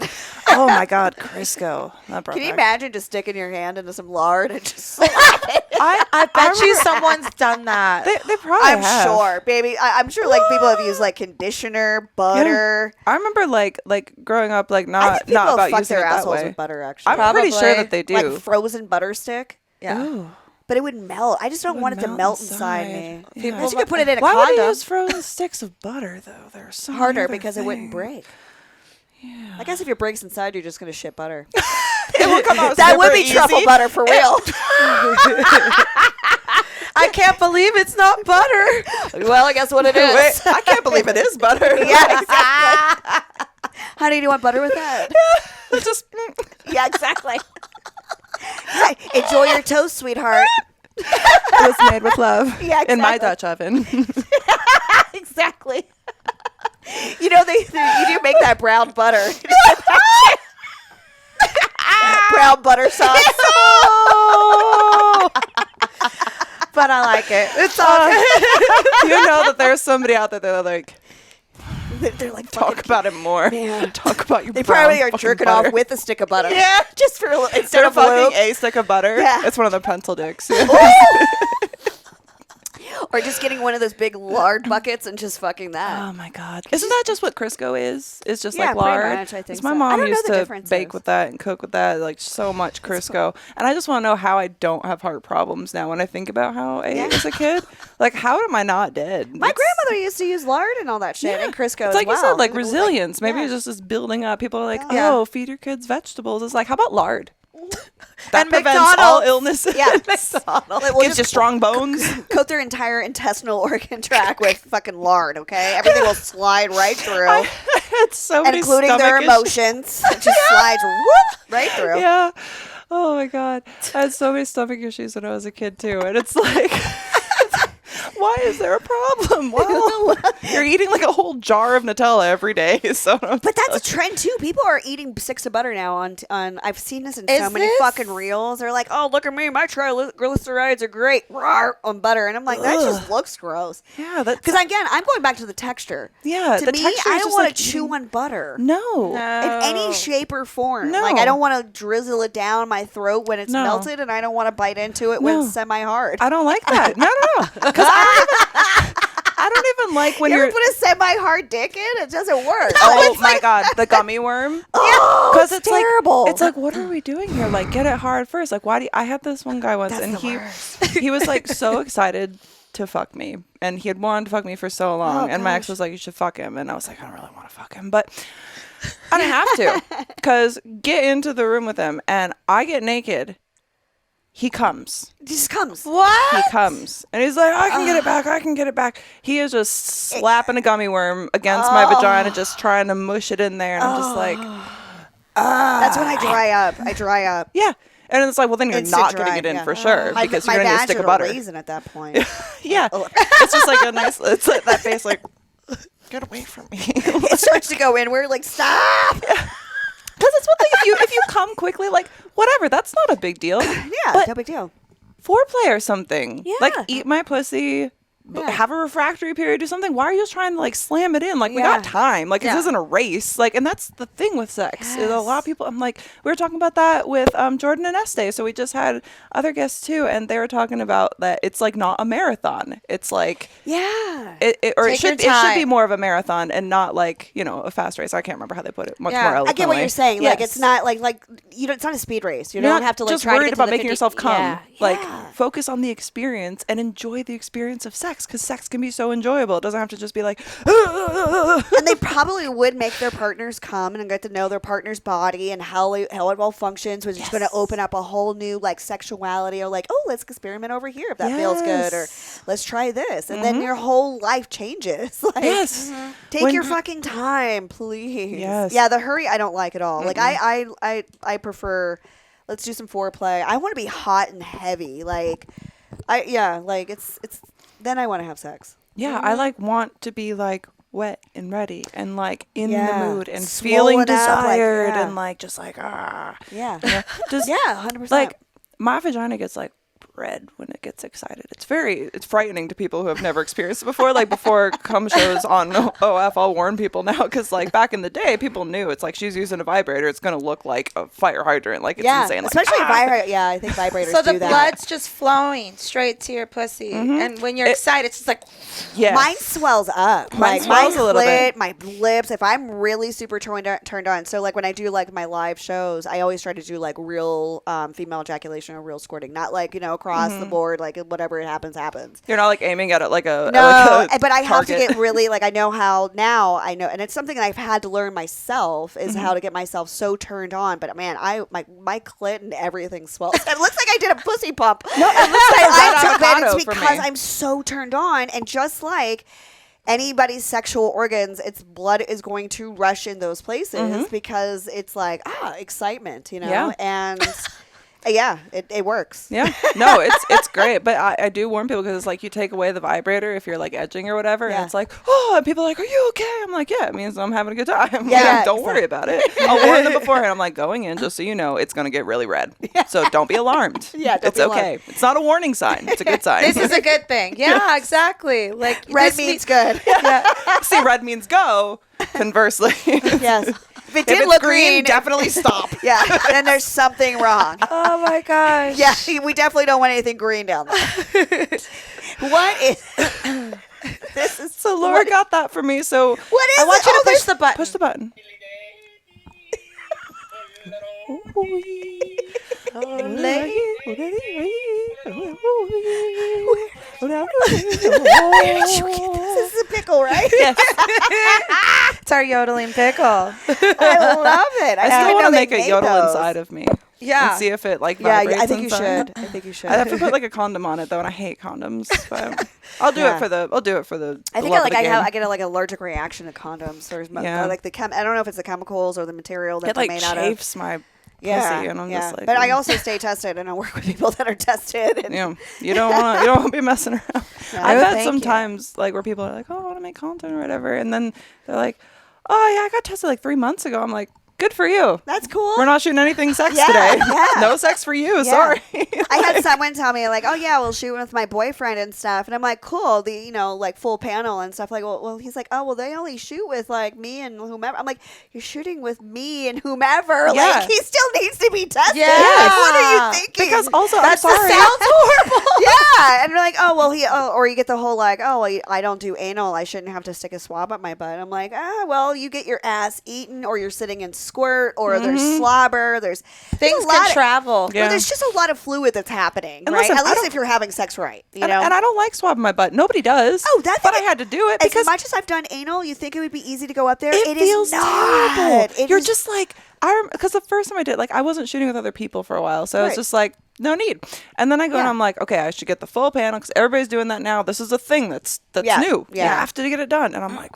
Oh my God, Crisco. That brought Can you back- imagine just sticking your hand into some lard and just slap it? I bet you someone's done that. They probably I'm have. sure, baby. I'm sure like people have used like conditioner, butter. I remember like growing up, like I not think people not about fuck using their it that assholes way. with butter. Actually, I'm pretty sure Probably. that they do. like frozen butter stick. yeah. Ooh. But it would melt. I just don't It want it would to melt melt inside inside. me. Yeah. Unless you could put it in a Why would condom. you use frozen sticks of butter though? They're so many Harder other because it wouldn't things. break. I guess if it breaks inside, you're just gonna shit butter. It will come out That would super be easy. truffle butter for real. I can't believe it's not butter. Well, I guess what it is. Wait, I can't believe it is butter. Yeah, exactly. Honey, do you want butter with that? It's just Yeah, exactly. Enjoy your toast, sweetheart. it was made with love. Yeah, In my exactly. Dutch oven. Exactly. You know, you do make that brown butter. Brown butter sauce. But I like it. It's all good. You know that there's somebody out there that are like, They're like, talk fucking, about it more. man. Talk about your They brown probably are fucking jerking butter. off with a stick of butter. Yeah. Just for a little, instead Instead of of fucking lube. a stick of butter, Yeah. it's one of the pencil dicks. Or just getting one of those big lard buckets and just fucking that. Oh my God! Isn't that just what Crisco is? It's just Yeah, like pretty lard. much, I think 'Cause my so. I mom don't know used the to differences. bake with that and cook with that, like so much Crisco. And I just want to know how I don't have heart problems now when I think about how I ate as a kid. Like, how am I not dead? My grandmother used to use lard and all that shit and Crisco It's as like well. you said, like It was resilience. Maybe yeah. it's just this building up. People are like, Yeah. oh, feed your kids vegetables. It's like, how about lard? That And prevents all McDonald's. illnesses. Yeah. McDonald's. Like, we'll Gives you just- strong bones. coat their entire intestinal organ tract with fucking lard, okay? Everything will slide right through. I had so And many including their stomach issues. emotions. It just slides whoop, right through. Yeah. Oh my God. I had so many stomach issues when I was a kid too. And it's like, why is there a problem? Well, you're eating like a whole jar of Nutella every day. So But that's a trend too. People are eating sticks of butter now on I've seen this in so Is many this? fucking reels. They're like, oh, look at me. My triglycerides are great. Rawr, on butter. And I'm like, that just looks gross. yeah, that's Because again, I'm going back to the texture. yeah. To the me, texture I is don't just want like to chew eating- on butter. No. In any shape or form. No. Like, I don't want to drizzle it down my throat when it's No. melted, and I don't want to bite into it when No. it's semi-hard. I don't like that. No. Because I don't even like when You you're. ever put a semi-hard dick in? It doesn't work. Oh my God, the gummy worm. Because it's terrible. Like, it's like, what are we doing here? Like, get it hard first. Like, why do you, I had this one guy once, and he was like so excited to fuck me, and he had wanted to fuck me for so long, and my ex was like, you should fuck him, and I was like, I don't really want to fuck him, but I didn't have to, because get into the room with him, and I get naked. He comes. It just comes. What? He comes. And he's like, I can get it back. I can get it back. He is just slapping a gummy worm against my vagina, just trying to mush it in there. And I'm just like, That's when I dry up. I dry up. yeah. And it's like, well, then you're Instant not dry, getting it in yeah. for sure, My, because my you're going to need a badge stick of would butter. raisin at that point. Yeah. It's just like a nice, it's like that face like, get away from me. It starts to go inward, like, stop. Because it's one thing if you come quickly, like, whatever, that's not a big deal. Yeah, But no big deal. foreplay or something. Yeah. Like, eat my pussy have a refractory period, do something. Why are you just trying to like slam it in? Like we got time. Like this isn't a race. Like, and that's the thing with sex. Is a lot of people. I'm like, we were talking about that with Jordan and Estee. So we just had other guests too, and they were talking about that it's like not a marathon. It's like it should be more of a marathon and not like a fast race. I can't remember how they put it. Much more eloquently. I get what you're saying. Like it's not like it's not a speed race. You don't have to like just try to worried get about to the making 50 yourself come. Yeah. Like focus on the experience and enjoy the experience of sex, because sex can be so enjoyable. It doesn't have to just be like and they probably would make their partners come and get to know their partner's body and how it all functions, which is going to open up a whole new like sexuality, or like, oh, let's experiment over here if that feels good, or let's try this, and then your whole life changes. Like, take your fucking time, please. Yeah, the hurry I don't like at all. Like I prefer, let's do some foreplay. I want to be hot and heavy. Like it's then I want to have sex. Yeah, I like want to be like wet and ready and like in the mood and feeling desired and like just like Yeah. 100%. Like my vagina gets like red when it gets excited. It's frightening to people who have never experienced it before. Like before cum shows on OF, I'll warn people now, because like back in the day, people knew it's like she's using a vibrator. It's gonna look like a fire hydrant. Like it's insane. Like, especially vibrator. Yeah, I think vibrators. So the do that. blood's just flowing straight to your pussy, and when you're excited, it's just like mine swells up. Mine swells a little bit. My lips. If I'm really super turned on, so like when I do like my live shows, I always try to do like real female ejaculation or real squirting, not like across the board, like whatever it happens. You're not like aiming at it like a but I have to get really like I know, and it's something that I've had to learn myself is how to get myself so turned on. But man, my clit and everything swells. It looks like I did a pussy pump. No, it looks like it's because I'm so turned on, and just like anybody's sexual organs, its blood is going to rush in those places because it's like excitement, and. Yeah, it works. Yeah, no, it's great, but I do warn people, because it's like you take away the vibrator if you're like edging or whatever, and it's like, and people are like, are you okay? I'm like, yeah, it means I'm having a good time. Yeah, don't worry about it. I'll warn them beforehand. I'm like, going in, just so you know, it's gonna get really red. So don't be alarmed. It's okay. It's not a warning sign. It's a good sign. This is a good thing. Yeah, exactly. Like red means good. See, red means go. Conversely, yes. If it did look green, definitely stop. Yeah, then there's something wrong. Oh my gosh. Yeah, we definitely don't want anything green down there. What is this? Is so Laura got that for me. So what is I want you to push the button. Push the button. This is a pickle, right? Yes. It's our yodeling pickle. I love it. I still want to make a yodel inside of me. Yeah. And see if it like vibrates. Yeah, I think inside. you should. I have to put like a condom on it though, and I hate condoms. But I'll do it for the. I think I get like an allergic reaction to condoms. There's like I don't know if it's the chemicals or the material that they're made out of. It like chafes my pussy, and I'm just like. But I also stay tested, and I work with people that are tested. And you don't want to be messing around. No, I've had some times like where people are like, oh, I want to make content or whatever, and then they're like, oh yeah, I got tested like 3 months ago. I'm like, good for you. That's cool. We're not shooting anything sex today. Yeah. No sex for you. Sorry. I had someone tell me like, oh yeah, we'll shoot with my boyfriend and stuff. And I'm like, cool. The, like full panel and stuff. Like, well, he's like, oh, well, they only shoot with like me and whomever. I'm like, you're shooting with me and whomever. Yeah. Like, he still needs to be tested. Yeah. Like, what are you thinking? Because also, that I'm sorry. sounds horrible. Yeah. And they're like, oh, well, or you get the whole like, oh, well, I don't do anal. I shouldn't have to stick a swab up my butt. I'm like, well, you get your ass eaten, or you're sitting in squirt, or there's slobber, there's things can travel. Yeah. There's just a lot of fluid that's happening, and right? listen, At least if you're having sex right, you know? And I don't like swabbing my butt. Nobody does. Oh, but I had to do it because as much as I've done anal, you think it would be easy to go up there. It feels is not. terrible. You're just like, because the first time I did, like, I wasn't shooting with other people for a while, so it's just like, no need. And then I go and I'm like, okay, I should get the full panel because everybody's doing that now. This is a thing that's new. Yeah. You have to get it done. And I'm like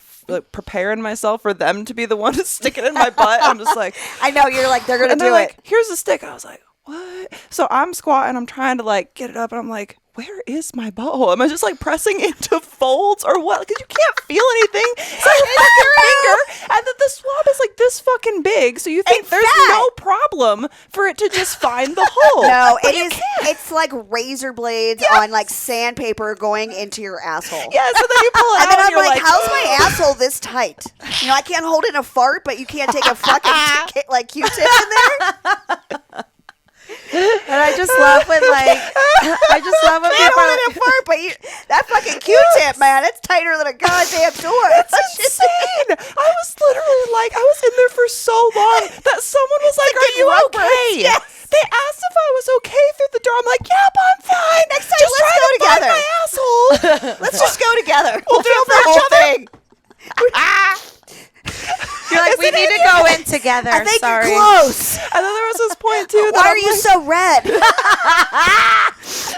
preparing myself for them to be the one to stick it in my butt. I'm just like, I know, you're like, they're gonna do like, it. Here's the stick. I was like, what? So I'm squatting. I'm trying to like get it up, and I'm like, where is my butthole? Am I just like pressing into folds or what? Because you can't feel anything. So your fucking finger, and then the swab is like this fucking big, so you think there's no problem for it to just find the hole. No, but it is. It's like razor blades on like sandpaper going into your asshole. Yeah, so then you pull it And out then and I'm you're like, how's my asshole this tight? You know, I can't hold in a fart, but you can't take a fucking like Q-tip in there. And I just love when Can't people hold in a fart, but that fucking Q-tip, man, it's tighter than a goddamn door. It's insane. I was literally like, I was in there for so long that someone was like, are you okay? Yes. They asked if I was okay through the door. I'm like, yeah, but I'm fine. Next time, just let's trying go to together. find my asshole. Let's just go together. We'll do it for the each whole other. thing. you're like, we need to go in together. I think Sorry. you're close. And then there was this point too that Why I'm are you like, so red? I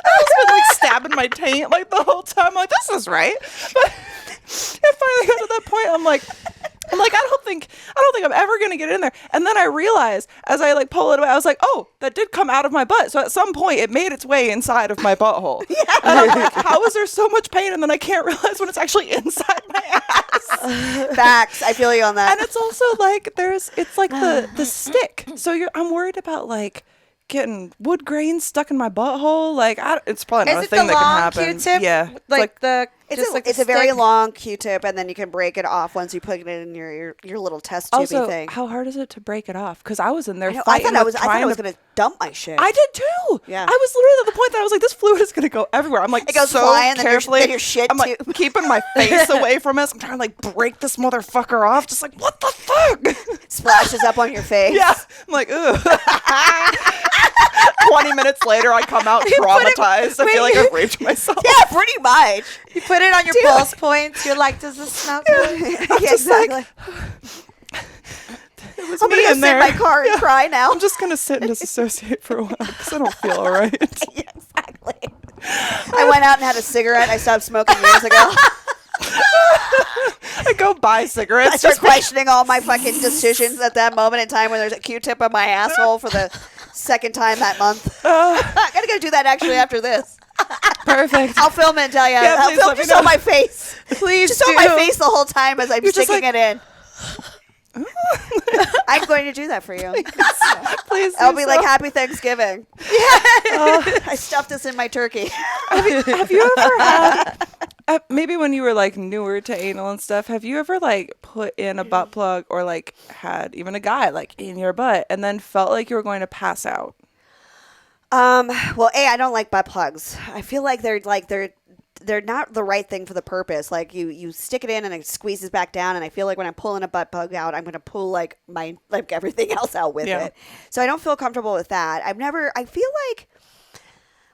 was been like stabbing my taint like the whole time. I'm like, this is right. But it finally got to that point. I'm like, I don't think I'm ever gonna get in there. And then I realized as I like pull it away, I was like, oh, that did come out of my butt. So at some point it made its way inside of my butthole. And I'm like, how is there so much pain? And then I can't realize when it's actually inside my ass. Facts. I feel you on that. And it's also like it's like the stick. So I'm worried about like getting wood grains stuck in my butthole. Like it's probably not Is a it thing the that can long happen. Q-tip? Yeah, Like the It's a very long Q-tip, and then you can break it off once you put it in your little test tubey also, thing. how hard is it to break it off? Because I was in there I know, I fighting. thought I was trying going to dump my shit. I did too. Yeah. I was literally at the point that I was like, this fluid is going to go everywhere. I'm like, It goes so flying, then your- carefully. then your shit I'm like too. keeping my face away from it. I'm trying to like break this motherfucker off. Just like, what the fuck? Splashes up on your face. Yeah. I'm like, ugh. 20 minutes later, I come out traumatized. I feel like I've raped myself. Yeah, pretty much. You put it on your pulse points. You're like, does this smell good? Yeah, just like, exactly. It was I'm me going to in sit there. in my car and cry now. I'm just going to sit and disassociate for a while because I don't feel all right. Yeah, exactly. I went out and had a cigarette. I stopped smoking years ago. I go buy cigarettes. I start questioning all my fucking decisions at that moment in time when there's a Q-tip on my asshole for the second time that month. I gotta go do that actually after this. Perfect. I'll film it and tell you. Yeah, I'll please film let me just on know. my face. Please Just on my face the whole time as I'm You're just sticking like- it in. I'm going to do that for you. Please. I'll do be so. like, Happy Thanksgiving. I stuffed this in my turkey. Have you ever had, maybe when you were like newer to anal and stuff, have you ever like put in a butt plug or like had even a guy like in your butt and then felt like you were going to pass out? Well, I don't like butt plugs. I feel like they're not the right thing for the purpose. Like you stick it in and it squeezes back down, and I feel like when I'm pulling a butt plug out, I'm going to pull like everything else out with Yeah. it. So I don't feel comfortable with that. I feel like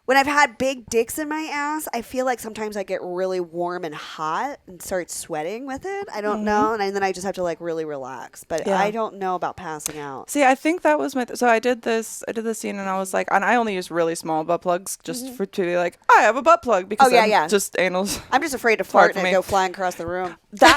when I've had big dicks in my ass, I feel like sometimes I get really warm and hot and start sweating with it. I don't know. And then I just have to like really relax. But Yeah. I don't know about passing out. See, I think that was my. So I did this scene, and I was like, and I only use really small butt plugs just to be like, I have a butt plug because Oh, yeah, I'm yeah. just anal's. I'm just afraid to hard fart for and me. it go flying across the room. That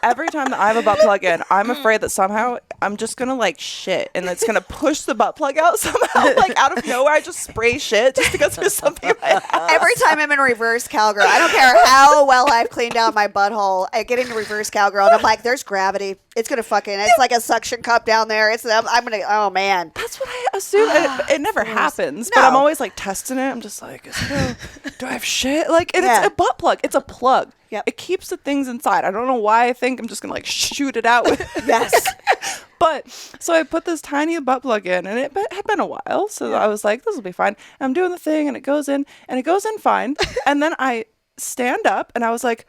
every time that I have a butt plug in, I'm afraid that somehow I'm just gonna like shit, and it's gonna push the butt plug out somehow, like out of nowhere. I just spray shit just because there's something in my ass. Every time I'm in reverse cowgirl, I don't care how well I've cleaned out my butthole, I get into reverse cowgirl and I'm like, there's gravity. It's going to it's like a suction cup down there. I'm going to, oh man. That's what I assume. And it never happens, but I'm No. always like testing it. I'm just like, do I have shit? Like, and Yeah. it's a butt plug. It's a plug. Yep. It keeps the things inside. I don't know why I think I'm just gonna like shoot it out with. Yes. But so I put this tiny butt plug in, and it had been a while, so I was like, this will be fine. And I'm doing the thing, and it goes in fine. And then I stand up, and I was like,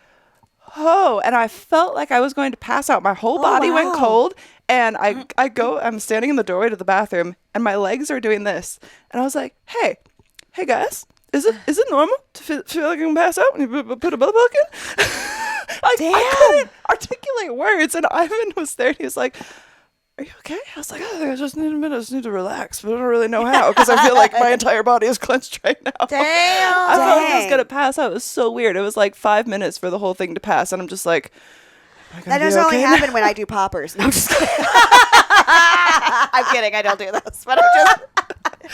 oh, and I felt like I was going to pass out. My whole body went wow. cold, and I'm standing in the doorway to the bathroom, and my legs are doing this, and I was like, hey guys, is it normal to feel like I can pass out when you put a butt plug in? I couldn't articulate words, and Ivan was there, and he was like, are you okay? I was like, oh, I just need a minute. I just need to relax, but I don't really know how because I feel like my entire body is clenched right now. Damn. I felt like I was Dang. going to pass out. It was so weird. It was like 5 minutes for the whole thing to pass, and I'm just like, am I gonna That be doesn't only okay happen now? when I do poppers. No, I'm just kidding. I'm kidding. I don't do those. But I'm just,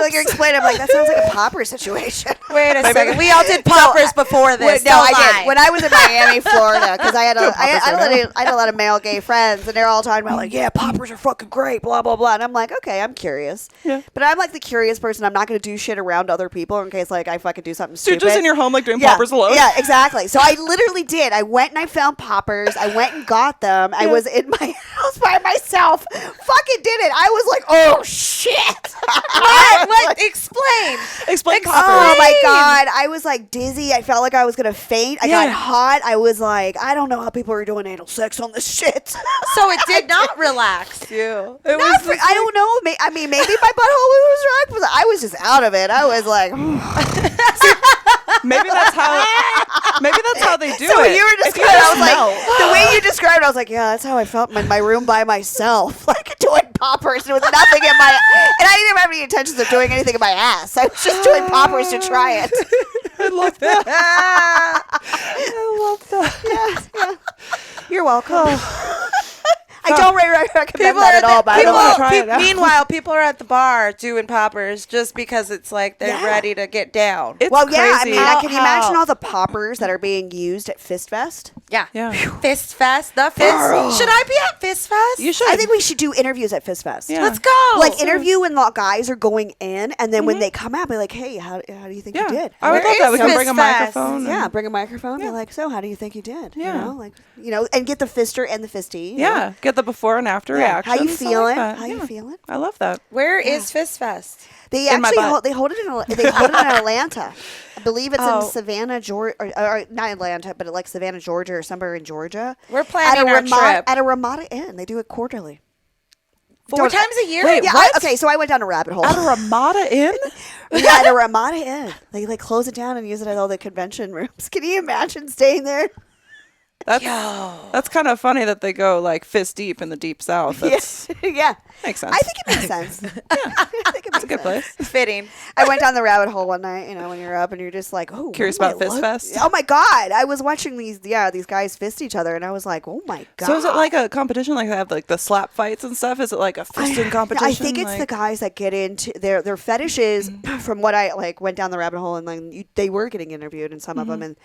Like you're explaining, I'm like, that sounds like a popper situation. Wait a second. We all did poppers before this. No, I did. When I was in Miami, Florida, because I had a lot of male gay friends, and they're all talking about like, yeah, poppers are fucking great, blah blah blah. And I'm like, okay, I'm curious. Yeah. But I'm like the curious person. I'm not going to do shit around other people in case like I fucking do something So you're stupid. just in your home like doing poppers alone. Yeah, exactly. So I literally did. I went and I found poppers. I went and got them. I was in my house by myself. Fucking did it. I was like, oh shit. What? Explain. Explain poppers. Oh my god, I was like dizzy. I felt like I was gonna faint. I got hot. I was like, I don't know how people are doing anal sex on this shit. So it did not relax you. I don't know. I mean, maybe my butthole was rocked, but I was just out of it. I was like, Maybe that's how they do so it. when you were If describing, I was like, melt. the way you described it, I was like, yeah, that's how I felt in my room by myself, like doing poppers with nothing in my, and I didn't even have any intentions of doing anything in my ass. I was just doing poppers to try it. I love that. I love that. Yeah. You're welcome. I don't recommend that at all, by the people- way. try it out. Meanwhile, people are at the bar doing poppers just because it's like they're Yeah. ready to get down. It's Well, yeah, I crazy. mean, can you How? imagine all the poppers that are being used at Fist Fest? Yeah. Yeah. Fist Fest. The Fist. Should I be at Fist Fest? You should. I think we should do interviews at Fist Fest. Yeah. Let's go. Like interview when the guys are going in, and then when they come out, be like, "Hey, how do you think Yeah. you did?" I would Where love that. We is can Fist bring a Fest? microphone. Yeah, and- bring a microphone. Be like, "So, how do you think you did?" Yeah. And get the fister and the fisty. you know? Yeah. Get the before and after Yeah. reactions. How you I like feeling? that. How you Yeah. feeling? I love that. Where is Fist Fest? They In my actually butt. hold it in Atlanta. I believe it's Oh. in Savannah, Georgia, or not Atlanta, but like Savannah, Georgia, or somewhere in Georgia. We're planning our trip. At a Ramada Inn. They do it quarterly. 4 times a year? Wait, Yeah. what? Okay, so I went down a rabbit hole. At a Ramada Inn? Yeah, at a Ramada Inn. They close it down and use it at all the convention rooms. Can you imagine staying there? That's kind of funny that they go like fist deep in the deep south. That's Yeah. makes sense. I think it makes sense. I think it makes a good place. Fitting. I went down the rabbit hole one night, when you're up and you're just like, oh, Curious what am about I Fist Fest? Oh my God. I was watching these guys fist each other and I was like, oh my God. So is it like a competition? Like they have like the slap fights and stuff? Is it like a fisting competition? I think it's the guys that get into their fetishes. From what I went down the rabbit hole and like they were getting interviewed and some of them, and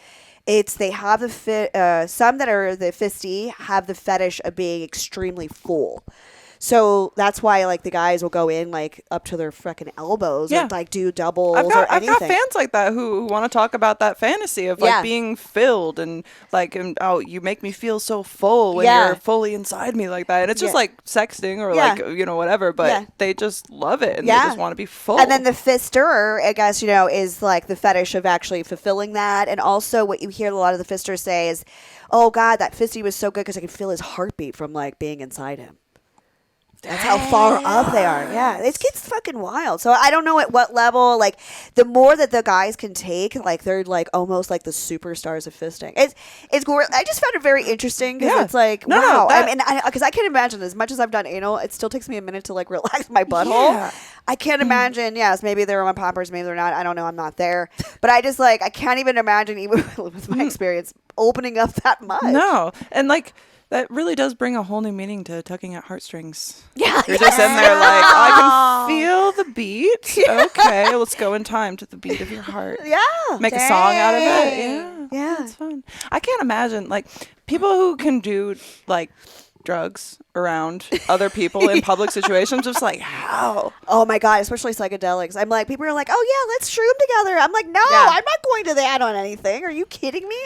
they have the some that are the fisty have the fetish of being extremely full. So that's why like the guys will go in like up to their freaking elbows and like do doubles I've or got anything. fans like that who want to talk about that fantasy of like Yeah. being filled and like oh you make me feel so full when Yeah. you're fully inside me like that, and it's just Yeah. like sexting or Yeah. like whatever, but Yeah. they just love it and they Yeah. just want to be full. And then the fister, I guess, is like the fetish of actually fulfilling that. And also what you hear a lot of the fisters say is, oh God, that fisty was so good because I could feel his heartbeat from like being inside him. That's how far up they are. Yeah, it gets fucking wild. So I don't know at what level. Like the more that the guys can take, like they're like almost like the superstars of fisting. It's I just found it very interesting because Yeah. it's like No, wow. that- I mean, because I can imagine as much as I've done anal, it still takes me a minute to like relax my butthole. Yeah. I can't imagine. Yes, maybe they're on poppers, maybe they're not. I don't know. I'm not there, but I just like I can't even imagine even with my experience opening up that much. no, and like that really does bring a whole new meaning to tugging at heartstrings. Yeah, You're just in there like, I can feel the beat. Okay, let's go in time to the beat of your heart. yeah. Make a song out of it. Dang. Yeah. Yeah. It's fun. I can't imagine like people who can do like drugs around other people in public situations. Just like how? Oh my God, especially psychedelics. I'm like, people are like, oh yeah, let's shroom together. I'm like, no, Yeah. I'm not going to that on anything. Are you kidding me?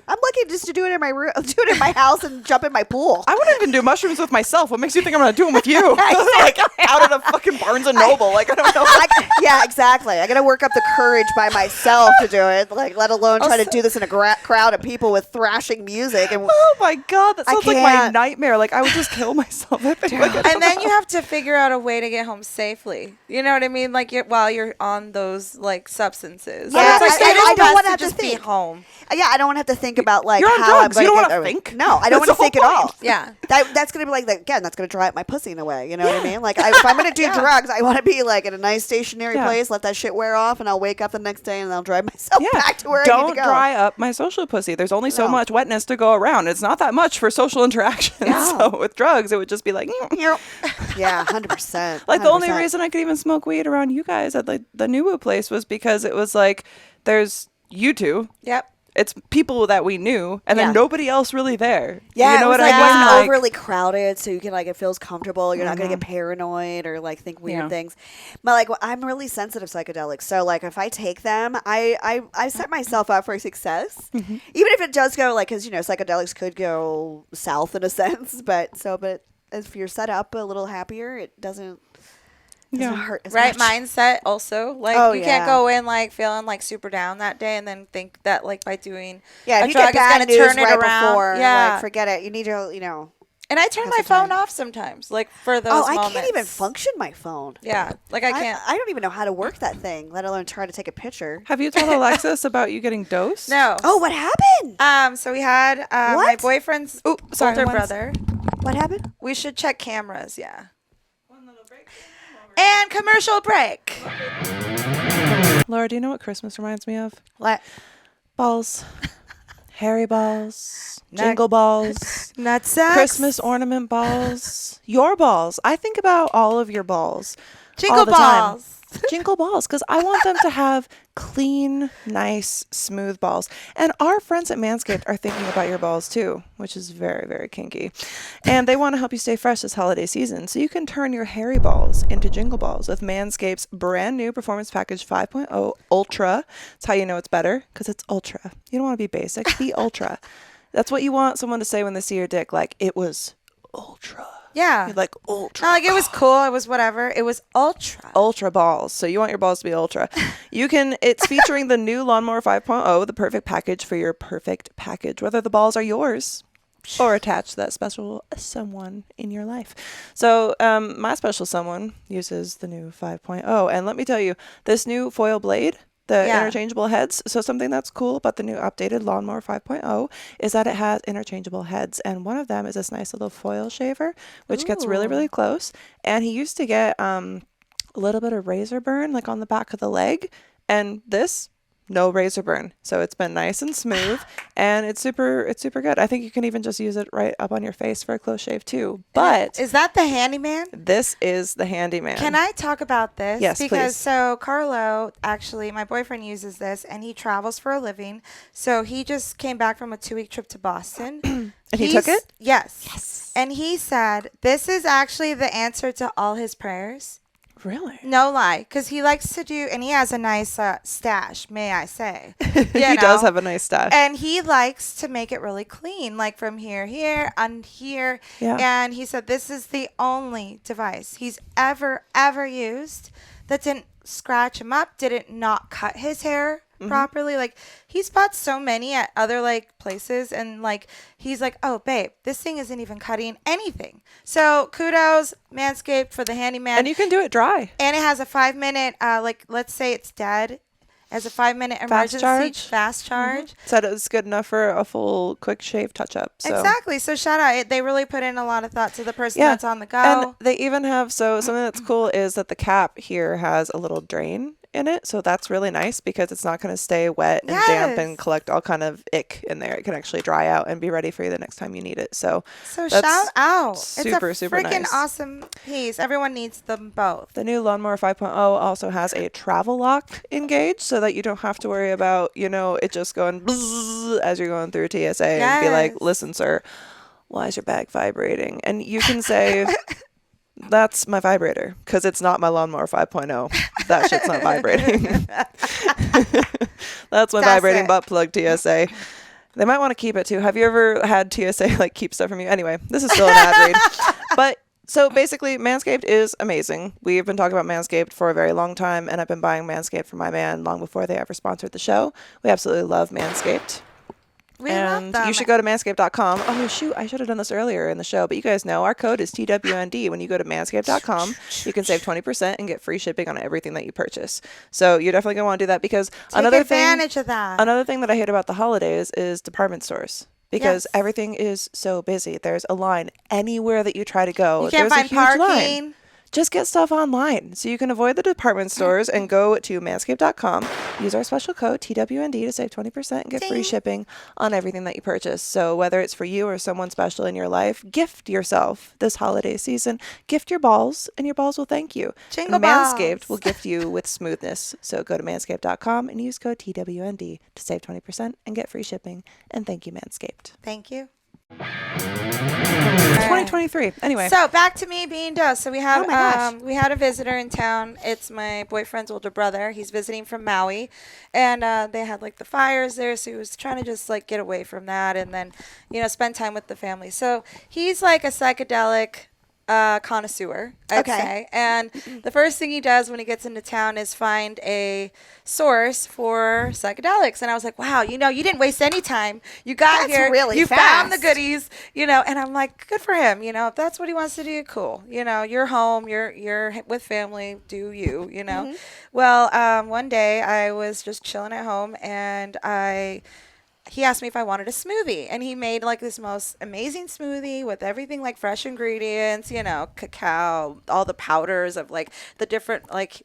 I'm lucky just to do it in my room, do it in my house and jump in my pool. I wouldn't even do mushrooms with myself. What makes you think I'm gonna do them with you? Like out of the fucking Barnes and Noble. Like I don't know. Yeah, exactly. I got to work up the courage by myself to do it. Like, let alone try to do this in a crowd of people with thrashing music. And Oh my God, that I sounds like my can't. nightmare. Like I would just kill myself. I think. Like, And then you have to figure out a way to get home safely. You know what I mean? Like while you're on those like substances. Yeah, It's like I don't want wanna to have to just be think. home. yeah, I don't want to have to think think about like You're on how drugs. I'm You going don't to wanna think. No, I don't want to That's the think at whole all. point. Yeah. That's going to be like again. That's going to dry up my pussy in a way. You know what I mean? Like if I'm going to do drugs, I want to be like in a nice stationary Yeah. place. Let that shit wear off, and I'll wake up the next day and I'll drive myself Yeah. back to where I Don't need to go. dry up my social pussy. There's only so No. much wetness to go around. It's not that much for social interaction. So with drugs, it would just be like, Yeah, 100%. like the only 100%. reason I could even smoke weed around you guys at like the Nuwu place was because it was like, there's you two. Yep. It's people that we knew, and Yeah. then nobody else really there. Yeah, you know it was what like, I it mean? wasn't Like, overly crowded, so you can like it feels comfortable. You're not gonna get paranoid or like think weird Yeah. things. But like I'm really sensitive to psychedelics, so like if I take them, I set myself up for success, even if it does go like because you know psychedelics could go south in a sense, but if you're set up a little happier, it doesn't hurt as Right much. mindset also. Like Oh, you yeah. can't go in like feeling like super down that day and then think that like by doing Yeah, a if you drug get is bad gonna news turn it right around. before, Yeah. like forget it. You need to, you know. And I turn have my some phone time. off sometimes, like for those Oh, I moments. can't even function my phone. Yeah. Like I can't. I don't even know how to work that thing, let alone try to take a picture. have you told Alexis about you getting dosed? No. Oh, what happened? So we had my What? boyfriend's Oh, sorry, older once- brother. What happened? We should check cameras, yeah. And commercial break. Laura, do you know what Christmas reminds me of? What? Balls. Hairy balls. Nut- Jingle balls. Nutsack. Christmas ornament balls. Your balls. I think about all of your balls. Jingle all the time. balls. Jingle balls, because I want them to have clean, nice, smooth balls. And our friends at Manscaped are thinking about your balls too, which is very, very kinky. And they want to help you stay fresh this holiday season. So you can turn your hairy balls into jingle balls with Manscaped's brand new Performance Package 5.0 Ultra. That's how you know it's better, because it's ultra. You don't want to be basic, be ultra. That's what you want someone to say when they see your dick, like, it was ultra. Yeah. You're like, ultra. No, like it was cool. It was whatever. It was ultra balls. So you want your balls to be ultra. It's featuring the new Lawnmower 5.0, the perfect package for your perfect package, whether the balls are yours or attached to that special someone in your life. So my special someone uses the new 5.0. And let me tell you, this new foil blade, the interchangeable heads. So something that's cool about the new updated Lawnmower 5.0 is that it has interchangeable heads. And one of them is this nice little foil shaver, which gets really, really close. And he used to get a little bit of razor burn like on the back of the leg. And this, no razor burn. So it's been nice and smooth, and it's super good. I think you can even just use it right up on your face for a close shave too. But Is that the handyman? this is the handyman. Can I talk about this? Yes, because please. so Carlo, actually, my boyfriend uses this and he travels for a living. So he just came back from a 2-week trip to Boston. And he took it? Yes. Yes. And he said, this is actually the answer to all his prayers. Really? No lie, because he likes to do, and he has a nice stash, may I say. He does have a nice stash. And he likes to make it really clean, like from here, and here. Yeah. And he said this is the only device he's ever used that didn't scratch him up, didn't not cut his hair properly. Like he's bought so many at other like places, and like he's like, oh babe, this thing isn't even cutting anything. So kudos Manscaped for the handyman. And you can do it dry. And it has a 5-minute like let's say it's dead, as a 5-minute emergency fast charge. Said it was good enough for a full quick shave touch up. So. Exactly. So shout out. They really put in a lot of thought to the person Yeah. that's on the go. And they even have, so something that's cool is that the cap here has a little drain in it. So that's really nice because it's not going to stay wet and damp and Yes. collect all kind of ick in there. It can actually dry out and be ready for you the next time you need it. So So that's shout out. super, it's a super freaking nice. awesome piece. Everyone needs them both. The new Lawnmower 5.0 also has a travel lock engaged so that you don't have to worry about, it just going bzzz as you're going through TSA and be like, Yes. listen, sir, why is your bag vibrating? And you can say, that's my vibrator because it's not my Lawnmower 5.0. That shit's not vibrating. That's my vibrating it. butt plug, TSA. They might want to keep it too. Have you ever had TSA like keep stuff from you? Anyway, this is still an ad read. But so basically, Manscaped is amazing. We've been talking about Manscaped for a very long time, and I've been buying Manscaped for my man long before they ever sponsored the show. We absolutely love Manscaped. We love them. you should go to manscaped.com. Oh, shoot. I should have done this earlier in the show, but you guys know our code is TWND. When you go to manscaped.com, you can save 20% and get free shipping on everything that you purchase. So you're definitely going to want to do that because Take advantage of that. Another thing that I hate about the holidays is department stores. Because everything is so busy. There's a line anywhere that you try to go. You can't There's find a huge parking. line. Just get stuff online. So you can avoid the department stores and go to manscaped.com. Use our special code TWND to save 20% and get free shipping on everything that you purchase. So whether it's for you or someone special in your life, gift yourself this holiday season. Gift your balls and your balls will thank you. Jingle Manscaped balls. will gift you with smoothness. So go to manscaped.com and use code TWND to save 20% and get free shipping. And thank you, Manscaped. Thank you. 2023. Anyway. So back to me being dosed. So we have Oh my gosh. we had a visitor in town. It's my boyfriend's older brother. He's visiting from Maui, and they had like the fires there. So he was trying to just like get away from that and then, spend time with the family. So he's like a psychedelic connoisseur, I'd say. And the first thing he does when he gets into town is find a source for psychedelics. And I was like, wow, you didn't waste any time. You got That's here, really you found the fast. goodies, and I'm like, good for him. If that's what he wants to do, cool. You're home, you're with family, do you, Well, one day I was just chilling at home and he asked me if I wanted a smoothie, and he made like this most amazing smoothie with everything like fresh ingredients, cacao, all the powders of like the different like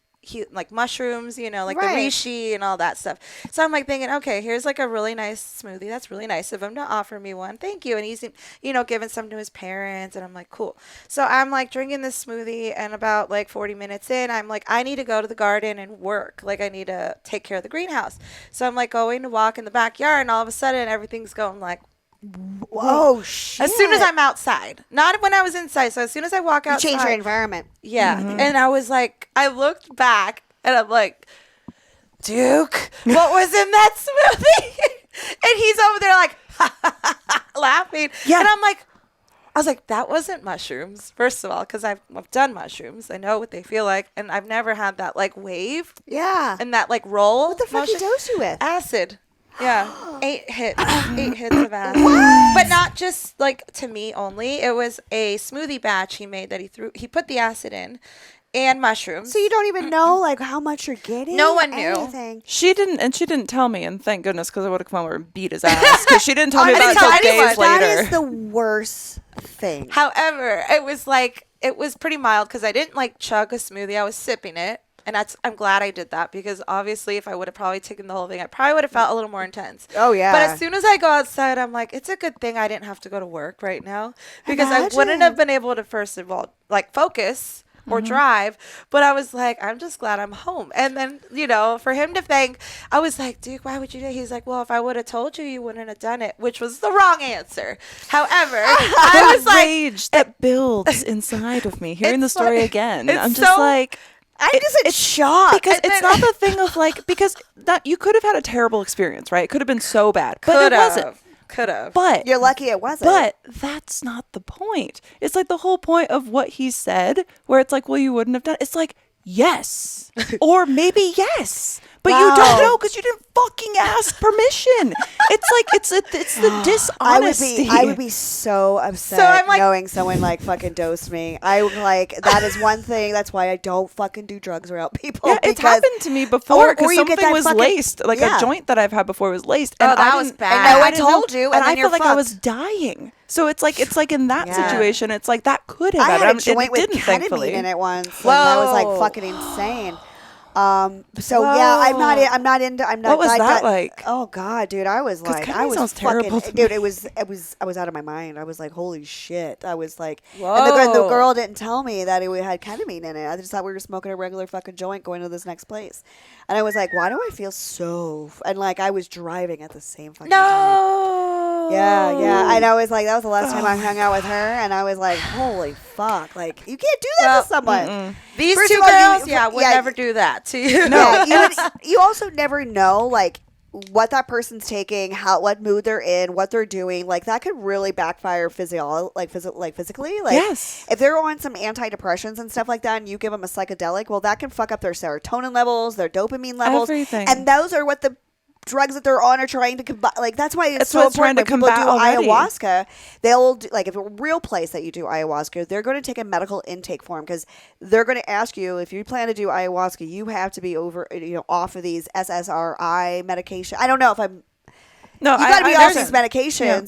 mushrooms, like the Right. reishi and all that stuff. So I'm like thinking, okay, here's like a really nice smoothie. That's really nice of him to offer me one. Thank you. And he's, giving some to his parents, and I'm like, cool. So I'm like drinking this smoothie, and about like 40 minutes in, I'm like, I need to go to the garden and work. Like I need to take care of the greenhouse. So I'm like going to walk in the backyard, and all of a sudden everything's going like, Whoa, shit. as soon as I'm outside, not when I was inside. So as soon as I walk You outside, change your environment. yeah. And I was like, I looked back and I'm like, Duke, what was in that smoothie? And he's over there like laughing. Yeah. And I was like, that wasn't mushrooms, first of all, because I've done mushrooms. I know what they feel like. And I've never had that like wave Yeah. and that like roll. What the fuck he motion. dosed you with? Acid. Yeah. 8 hits of acid. But not just like to me only. It was a smoothie batch he made that he put the acid in and mushrooms. So you don't even know like how much you're getting? No one knew. Anything. She didn't tell me, and thank goodness, because I would have come over and beat his ass. Because she didn't tell me I about didn't it tell until anyone. days That later. is the worst thing. However, it was pretty mild because I didn't like chug a smoothie. I was sipping it. And I'm glad I did that, because obviously if I would have probably taken the whole thing, I probably would have felt a little more intense. Oh, yeah. But as soon as I go outside, I'm like, it's a good thing I didn't have to go to work right now, because I wouldn't Imagine. have been able to, first of all, like focus or drive. But I was like, I'm just glad I'm home. And then, for him to thank, I was like, Duke, why would you do it? He's like, well, if I would have told you, you wouldn't have done it, which was the wrong answer. However, I was like, rage that builds inside of me hearing the It's story like- again. it's I'm just so- like, I'm just in shock. because And it's then- not the thing of like, because that you could have had a terrible experience, right? It could have been so bad, but it wasn't. Could have. But You're lucky it wasn't. But that's not the point. It's like the whole point of what he said, where it's like, well, you wouldn't have done it. It's like, yes. Or maybe yes. But you Wow. don't know because you didn't fucking ask permission. It's like, it's the dishonesty. I would be so upset So I'm like- knowing someone like fucking dosed me. I would like that is one thing. That's why I don't fucking do drugs around people. Yeah, it's because- happened to me before or because you get something that was fucking- laced. Like yeah. a joint that I've had before was laced. Oh, And that I was didn't- bad. And no one didn't know. told you, and And then I you're felt like I was fucked. dying. So it's like in that Yeah. situation, it's like that could have I had a happened. joint It with didn't, ketamine thankfully. in it once, and that was like Whoa. fucking insane. So yeah, I'm not into. I'm not. What was I that got- like? Oh god, dude, I was like, I ketamine was sounds fucking, terrible to dude. me. It was. I was out of my mind. I was like, holy shit. I was like, and the Whoa. girl didn't tell me that it had ketamine in it. I just thought we were smoking a regular fucking joint going to this next place, and I was like, why do I feel so? And like I was driving at the same fucking time. No. Yeah. And I was like, that was the last time I hung out with her, and I was like, holy fuck, like you can't do that to someone. These First two of all, girls, you- would yeah, never do that to you. No, you also never know like what that person's taking, what mood they're in, what they're doing. Like that could really backfire physically. Like Yes. if they're on some antidepressants and stuff like that, and you give them a psychedelic, well, that can fuck up their serotonin levels, their dopamine levels, Everything. and those are what the drugs that they're on are trying to combine. Like that's why it's so what it's important trying to when people do combat already. ayahuasca. They'll do, like if a real place that you do ayahuasca, they're going to take a medical intake form because they're going to ask you if you plan to do ayahuasca, you have to be off of these SSRI medication. I don't know if I'm. No, You got to be I off these understand.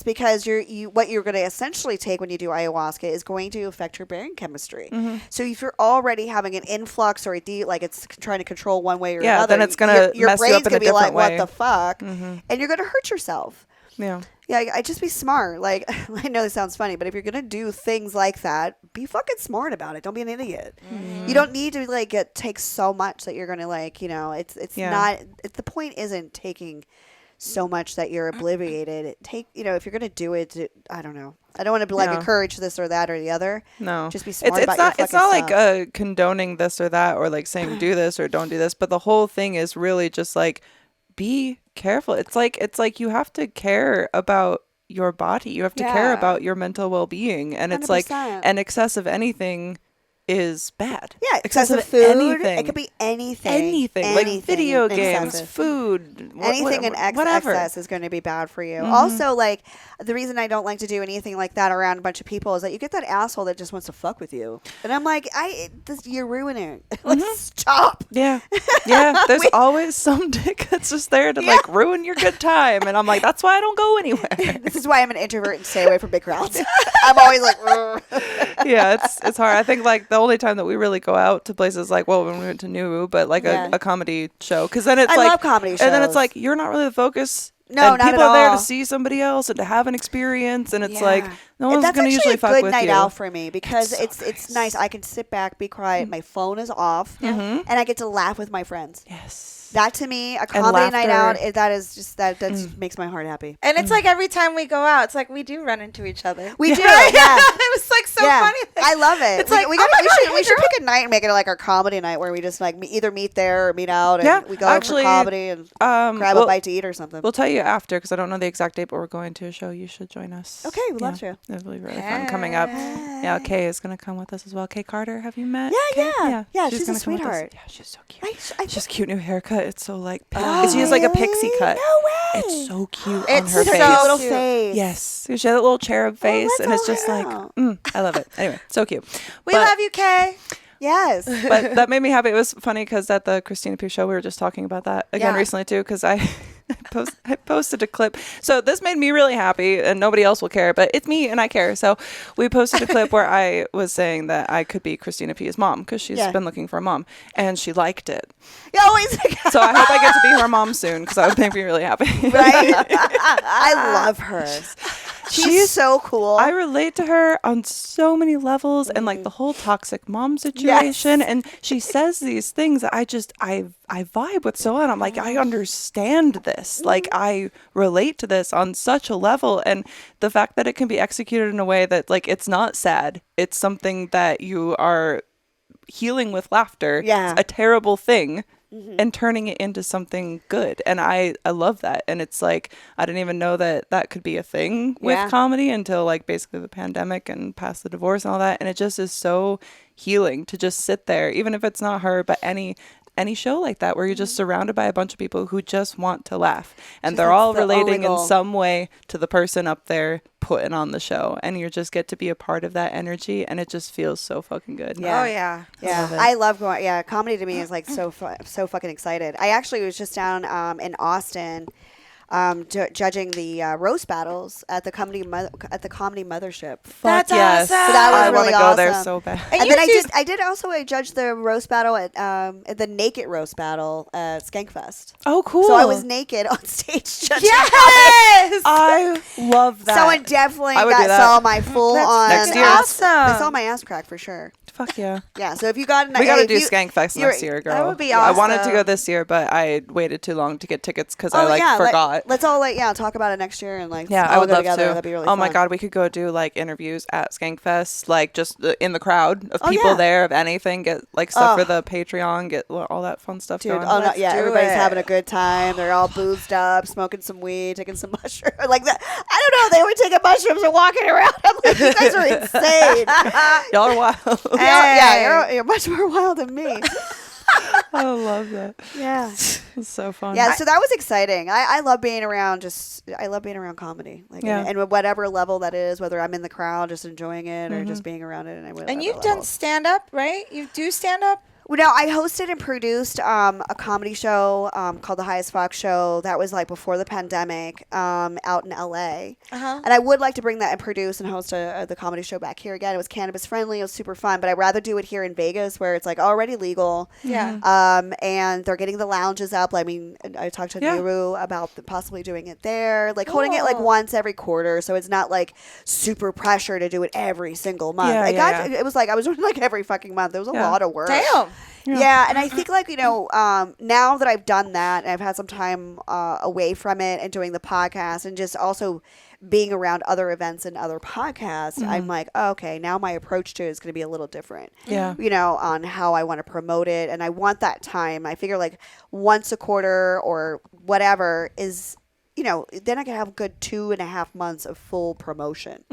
medications because what you're going to essentially take when you do ayahuasca is going to affect your brain chemistry. Mm-hmm. So if you're already having an influx or like it's trying to control one way or Yeah, another, then it's gonna your mess you brain's up in gonna a be like, different way. what the fuck, Mm-hmm. and you're going to hurt yourself. Yeah. Yeah, I just be smart. Like I know this sounds funny, but if you're gonna do things like that, be fucking smart about it. Don't be an idiot. Mm-hmm. You don't need to like take so much that you're gonna it's Yeah. not. The point isn't taking so much that you're obliviated. If you're gonna do it, I don't know. I don't want to be like No. encourage this or that or the other. No, Just be smart it's about not. your It's not like fucking condoning this or that, or like saying do this or don't do this. But the whole thing is really just like be careful. It's like you have to care about your body. You have to care Yeah. about your mental well-being, and it's like 100%. an excess of anything is bad. Yeah, excessive food. anything. It could be anything. Like video games, excessive. food, Anything in whatever. excess is going to be bad for you. Also, like the reason I don't like to do anything like that around a bunch of people is that you get that asshole that just wants to fuck with you, and I'm like, you're ruining it. Like, stop. Yeah. Yeah. There's always some dick that's just there to like ruin your good time. And I'm like, that's why I don't go anywhere. This is why I'm an introvert and stay away from big crowds. I'm always like, "Ugh." Yeah, it's hard. I think like the only time that we really go out to places like, well, when we went to New, but like Yeah. a comedy show. Cause then it's I like, love comedy and then it's shows. like, you're not really the focus. No, and not people at are there all. to see somebody else and to have an experience. And it's Yeah. like, no And one's that's going to actually usually a fuck good with night you. out for me because It's so it's nice. I can sit back, be quiet. My phone is off, and I get to laugh with my friends. Yes. That to me, a comedy night out, laughter. that is just that just makes my heart happy. And it's like every time we go out, it's like we do run into each other. We do, Right? yeah. It was like so Yeah. funny. Like, I love it. It's like, we oh my God, we hey, should girl. pick a night and make it like our comedy night where we just like either meet there or meet out and Yeah, we go actually, for comedy and grab a well, bite to eat or something. We'll tell you after because I don't know the exact date, but we're going to a show. You should join us. Okay, we'd love to. It'll be really fun coming up. Yeah, Kay is going to come with us as well. Kay Carter, have you met? Yeah, Kay? yeah. Yeah, she's a gonna come with us. sweetheart. Yeah, she's so cute. I She's cute new haircut. It's so like Oh, she has like a pixie cut. No way. It's so cute on It's her so face. Her little cute. face. Yes, she has that little cherub face, let's and it's all just hang like, out. I love it. Anyway, so cute. We But- love you, Kay. Yes. But that made me happy. It was funny because at the Christina Pugh show, we were just talking about that again Yeah. recently too. Because I posted a clip. So this made me really happy, and nobody else will care, but it's me and I care. So we posted a clip where I was saying that I could be Christina P's mom because she's Yeah. been looking for a mom, and she liked it. You always So I hope I get to be her mom soon because that would make me really happy. right. I love her. She's so cool. I relate to her on so many levels and like the whole toxic mom situation. And she says these things that I vibe with so well. And I'm like, I understand this. Like I relate to this on such a level. And the fact that it can be executed in a way that like it's not sad. It's something that you are healing with laughter. Yeah. It's a terrible thing. And turning it into something good. And I love that. And it's like, I didn't even know that that could be a thing with Yeah. comedy until like basically the pandemic and past the divorce and all that. And it just is so healing to just sit there, even if it's not her, but any show like that where you're just surrounded by a bunch of people who just want to laugh. And they're that's all the relating in goal. some way to the person up there putting on the show. And you just get to be a part of that energy. And it just feels so fucking good. Yeah. Oh, yeah. Yeah, love it. I love going. Yeah, comedy to me is like so fucking excited. I actually was just down in Austin, judging the roast battles at the comedy mothership. Fuck That's yes. awesome. So that was I want really to go there awesome. so bad. And And you then do- I did also judge the roast battle at the naked roast battle at Skankfest. Oh, cool. So I was naked on stage judging. Yes! I love that. Someone definitely I would do that. saw my full on Next year. ass. Awesome. They saw my ass crack for sure. Fuck yeah. Yeah. So if you got, We got to if do you- Skankfest you're- next year, girl. that would be I wanted to awesome. go this year, but I waited too long to get tickets because Oh I yeah, forgot. Let's all talk about it next year and Yeah, I all would go love together. to. That'd be really oh my fun. god, we could go do like interviews at Skankfest, like just in the crowd of Oh, people yeah. there, of anything. Get like stuff Oh. for the Patreon, get all that fun stuff Dude, going. oh no, Let's yeah, do everybody's it. having a good time. They're all boozed up, smoking some weed, taking some mushrooms. Like that. I don't know. They were taking mushrooms and walking around. I'm like, you guys are insane. Y'all are wild. Yeah, you're much more wild than me. I love that. Yeah. It's so fun. Yeah, so that was exciting. I love being around I love being around comedy. Like and whatever level that is, whether I'm in the crowd just enjoying it or just being around it. And you've done stand up, right? You do stand up? Well, no, I hosted and produced a comedy show called The Highest Fawx Show. That was like before the pandemic out in LA. And I would like to bring that and produce and host the comedy show back here again. It was cannabis friendly. It was super fun. But I'd rather do it here in Vegas where it's like already legal. Yeah. And they're getting the lounges up. I mean, I talked to Nuru about possibly doing it there. Like holding it like once every quarter. So it's not like super pressure to do it every single month. It was like I was doing like every fucking month. It was a lot of work. Damn. Yeah, and I think like now that I've done that and I've had some time away from it and doing the podcast and just also being around other events and other podcasts, I'm like, oh, okay, now my approach to it is going to be a little different. Yeah. On how I want to promote it, and I want that time. I figure like once a quarter or whatever is, then I can have a good 2.5 months of full promotion.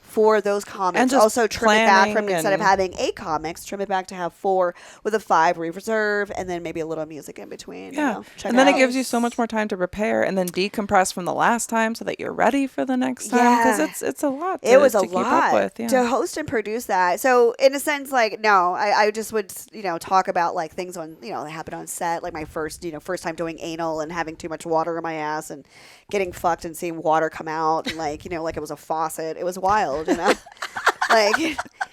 For those comics. And just also trim it back from instead of and- having 8 comics, trim it back to have 4 with a 5 reserve and then maybe a little music in between. Yeah. Check And then out. it gives you so much more time to prepare and then decompress from the last time so that you're ready for the next time. Because it's a lot to, it was to a keep lot up with. Yeah. to host and produce that. So in a sense, like, no, I just would, talk about like things on, that happened on set. Like my first time doing anal and having too much water in my ass and getting fucked and seeing water come out and like, like it was a faucet. It was wild, Like,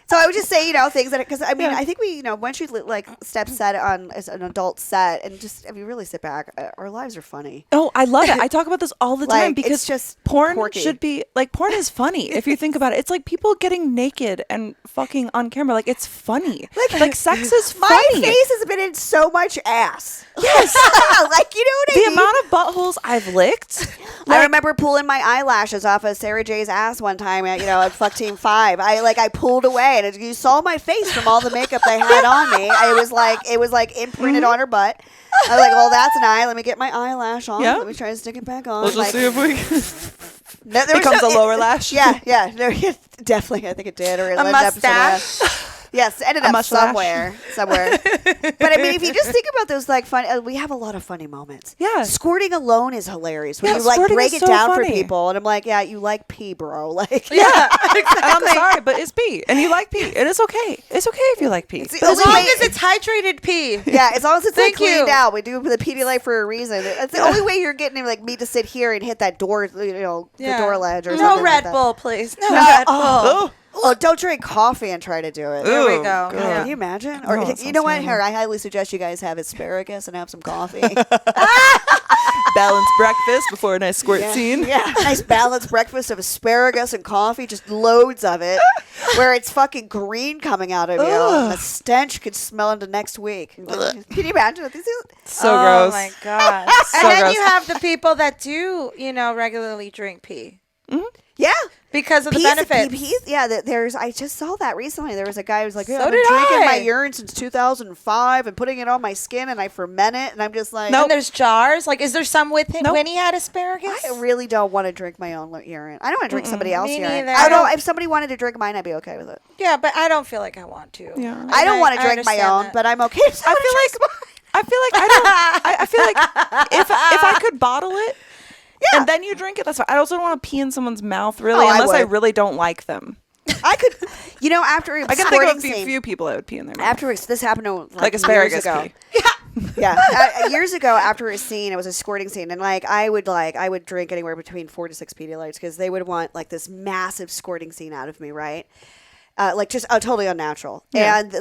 so I would just say, things that, because I mean, I think we, once you like step set on as an adult set and just, if you really sit back, our lives are funny. Oh, I love it. I talk about this all the time Like, because it's just porn quirky. should be like porn is funny if you think about it. It's like people getting naked and fucking on camera. Like it's funny. Like sex is My funny. face has been in so much ass. Yes. Like, you know what I The mean? amount of buttholes I've licked. I remember pulling my eyelashes off of Sarah J's ass one time at Fuck Team 5. I pulled away and you saw my face from all the makeup they had on me. It was like imprinted on her butt. I was like, well, that's an eye. Let me get my eyelash on. Yeah. Let me try to stick it back on. Let's just see if we No, there was becomes a lower lash. Yeah. No, definitely. I think it did. Or it A ended up mustache. Yes, ended A up mustache. somewhere. But I mean, if you just think about those like fun, we have a lot of funny moments. Yeah. Squirting alone is hilarious when Yeah, you like squirting break is it so down for funny. people, and I'm like, yeah, you like pee, bro. Like, Yeah, and I'm sorry, but it's pee, and you like pee. It is okay. It's okay if you like pee. It's the As only long way- as it's hydrated pee. yeah, as long as it's like Thank you. cleaned out. We do the Pedialyte for a reason. It's the only way you're getting like me to sit here and hit that door, the door ledge or something. No like Red that. Bull, please. No Red Bull. Oh, don't drink coffee and try to do it. There we Ooh, go. God. Yeah. Can you imagine? Or Oh, that you know sounds what? terrible. Here, I highly suggest you guys have asparagus and have some coffee. Balanced breakfast before a nice squirt scene. Yeah, nice balanced breakfast of asparagus and coffee, just loads of it, where it's fucking green coming out of you. And the stench could smell into next week. Can you imagine? This is So Oh gross. my god. So And then gross. you have the people that do, regularly drink pee yeah. because of the Peas- benefits. peas- yeah, there's. I just saw that recently. There was a guy who was like, So I've been did drinking I. my urine since 2005 and putting it on my skin and I ferment it, and I'm just like, And there's jars. Like, is there some with him Nope. when he had asparagus? I really don't want to drink my own urine. I don't want to drink somebody else's Me urine. neither. I don't know. If somebody wanted to drink mine, I'd be okay with it. Yeah, but I don't feel like I want to. Yeah. I don't want to I drink my understand own, that. but I'm okay. If I feel like I don't. I feel like if I could bottle it, and then you drink it, that's fine. I also don't want to pee in someone's mouth, really, Oh, I unless I would. really don't like them. I could, after a I can think of squirting a scene, few people that would pee in their mouth. after this happened to like years asparagus ago. pee. Yeah, years ago after a scene, it was a squirting scene, and I would drink anywhere between 4 to 6 Pedialytes because they would want like this massive squirting scene out of me, right? Like just totally unnatural. Yeah. And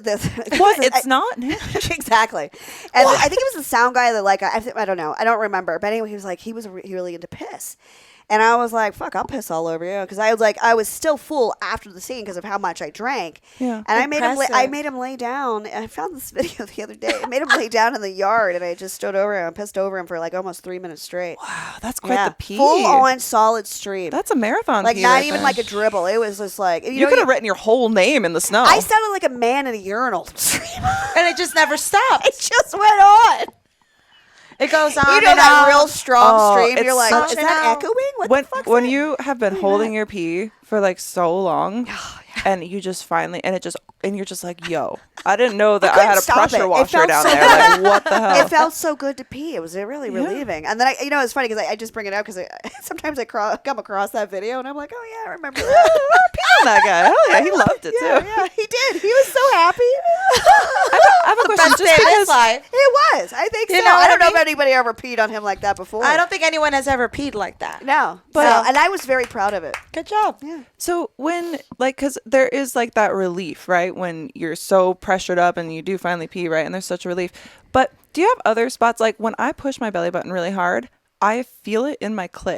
What? It's not. exactly. And I think it was the sound guy that I don't know. I don't remember. But anyway, he was really into piss. And I was like, fuck, I'll piss all over you. Because I was still full after the scene because of how much I drank. Yeah. And I Impressive. made him lay down. And I found this video the other day. I made him lay down in the yard. And I just stood over him and pissed over him for like almost 3 minutes straight. Wow, that's quite the pee. Full on solid stream. That's a marathon. like pee not right even there. like a dribble. It was just like, You could have written your whole name in the snow. I sounded like a man in a urinal stream. And it just never stopped. It just went on. It goes on You know and that on. real strong Oh, stream. it's You're like, such is an that hour. echoing? What when the fuck's when that? you have been holding your pee for like so long, and you just finally and you're just like, yo, I didn't know that I couldn't had a stop pressure it. It washer felt down so there. Like, what the hell? It felt so good to pee. It was really relieving. And then it's funny because I just bring it up because sometimes I come across that video and I'm like, oh yeah, I remember that. Peeing that guy. Hell yeah, he loved it too. Yeah, he did. He was so happy. I have a question. Just because life. It was. I think so. You know I what don't I know if mean? anybody ever peed on him like that before. I don't think anyone has ever peed like that. No. But- No, and I was very proud of it. Good job. Yeah. So when, like, because there is like that relief, right? When you're so pressured up and you do finally pee, right? And there's such a relief. But do you have other spots? Like when I push my belly button really hard, I feel it in my clit.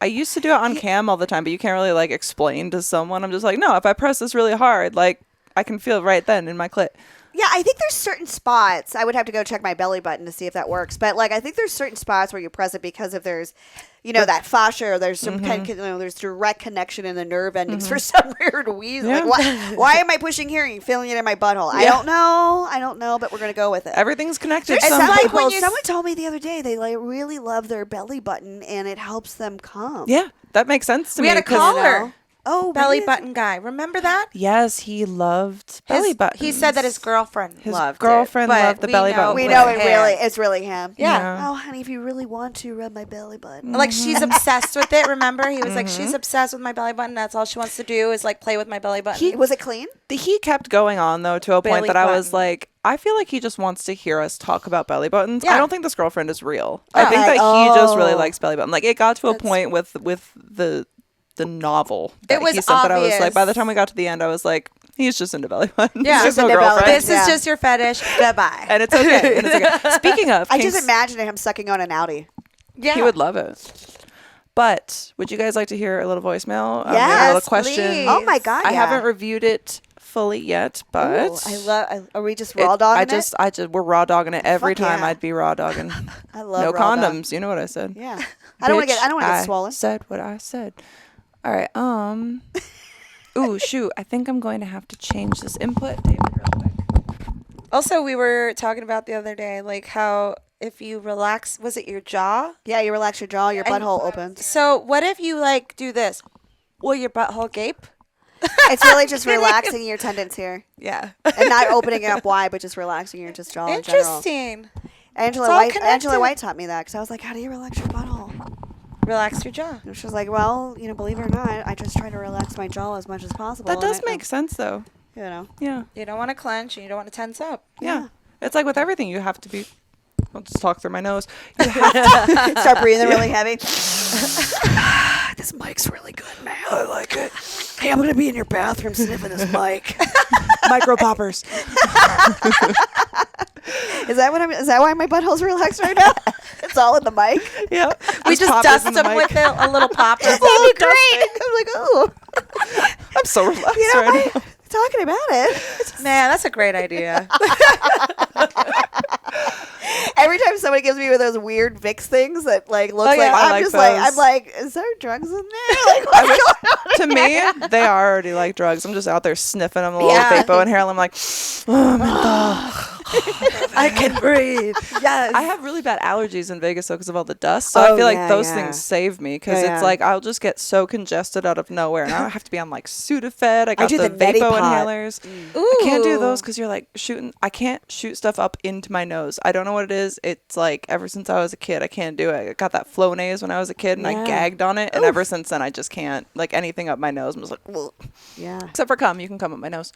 I used to do it on cam all the time, but you can't really like explain to someone. I'm just like, no, if I press this really hard, like I can feel it right then in my clit. Yeah, I think there's certain spots. I would have to go check my belly button to see if that works. But like, I think there's certain spots where you press it because if there's, that fascia, or there's some there's direct connection in the nerve endings for some weird reason. Yeah. Like, why am I pushing here and feeling it in my butthole? I don't know, but we're gonna go with it. Everything's connected. There's some somehow. people. Someone told me the other day they like really love their belly button and it helps them come. Yeah, that makes sense to We me. had a 'cause- caller. Oh, Belly really? button guy. Remember that? Yes, he loved belly buttons. He said that his girlfriend His loved girlfriend it. but loved the we belly know button. We it know was it him. it's really him. Yeah. Oh, honey, if you really want to, rub my belly button. Like she's obsessed with it. Remember, he was like, she's obsessed with my belly button. That's all she wants to do is like play with my belly button. Was it clean? He kept going on though to a point Belly that I was button. like, I feel like he just wants to hear us talk about belly buttons. Yeah. I don't think this girlfriend is real. I No. think that Like, he just really oh. likes belly button. Like it got to a That's- point with the novel that was he sent that I was obvious. like, by the time we got to the end, I was like, he's just into belly buttons. Yeah. There's Just no into belly girlfriend. This is just your fetish. Goodbye. And it's okay. And it's okay. Speaking of, I just kinks, imagine him sucking on an Audi. yeah. he would love it. But would you guys like to hear a little voicemail? Yes, a little question. please. Oh my god! I yeah. haven't reviewed it fully yet, but Ooh, I love. Are we just raw dogging I just we're raw dogging it every Fuck time. yeah. I'd be raw dogging. I love No raw dog. condoms. You know what I said. Yeah. I don't want to get swollen. Said what I said. All right. Ooh, shoot. I think I'm going to have to change this input, David, real quick. Also, we were talking about the other day, like how if you relax, was it your jaw? Yeah, you relax your jaw, your And- butthole opens. So what if you like do this? Will your butthole gape? It's really just relaxing your tendons here Yeah. and not opening it up wide, but just relaxing your just jaw in general. Interesting. Angela It's all White. connected. Angela White taught me that because I was like, "How do you relax your butthole?" Relax your jaw. And she was like, "Well, believe it or not, I just try to relax my jaw as much as possible." That and does it- make sense, though. Yeah. You don't want to clench and you don't want to tense up. Yeah. It's like with everything, you have to be. I'll just talk through my nose. You Start breathing really heavy. This mic's really good, man. I like it. Hey, I'm gonna be in your bathroom sniffing this mic. micro poppers. Is that why my butthole's relaxed right now? It's all in the mic. Yeah. We just poppers dust in the them mic. with a little popper. That'd be great. I'm like, oh, I'm so relaxed you know, right now. talking about it. Man, that's a great idea. Every time somebody gives me one of those weird Vicks things that like looks Oh, yeah. like I I'm like just like those. I'm like, is there drugs in there? Like, what's going on? To me, they are already like drugs. I'm just out there sniffing them a little Yeah. vapo inhale. I'm like, oh, menthol. I can breathe. Yes. I have really bad allergies in Vegas though because of all the dust. So I Oh, feel like yeah, those yeah. things save me because Yeah, it's yeah. like I'll just get so congested out of nowhere, and I have to be on like Sudafed. I got do the the Vapo Medipod. inhalers. Ooh. I can't do those because you're like shooting. I can't shoot stuff up into my nose. I don't know what it is. It's like ever since I was a kid, I can't do it. I got that Flonase when I was a kid, and I Yeah. gagged on it, and ever since then, I just can't like anything up my nose. I'm just like, ugh. Yeah. Except for cum, you can come up my nose.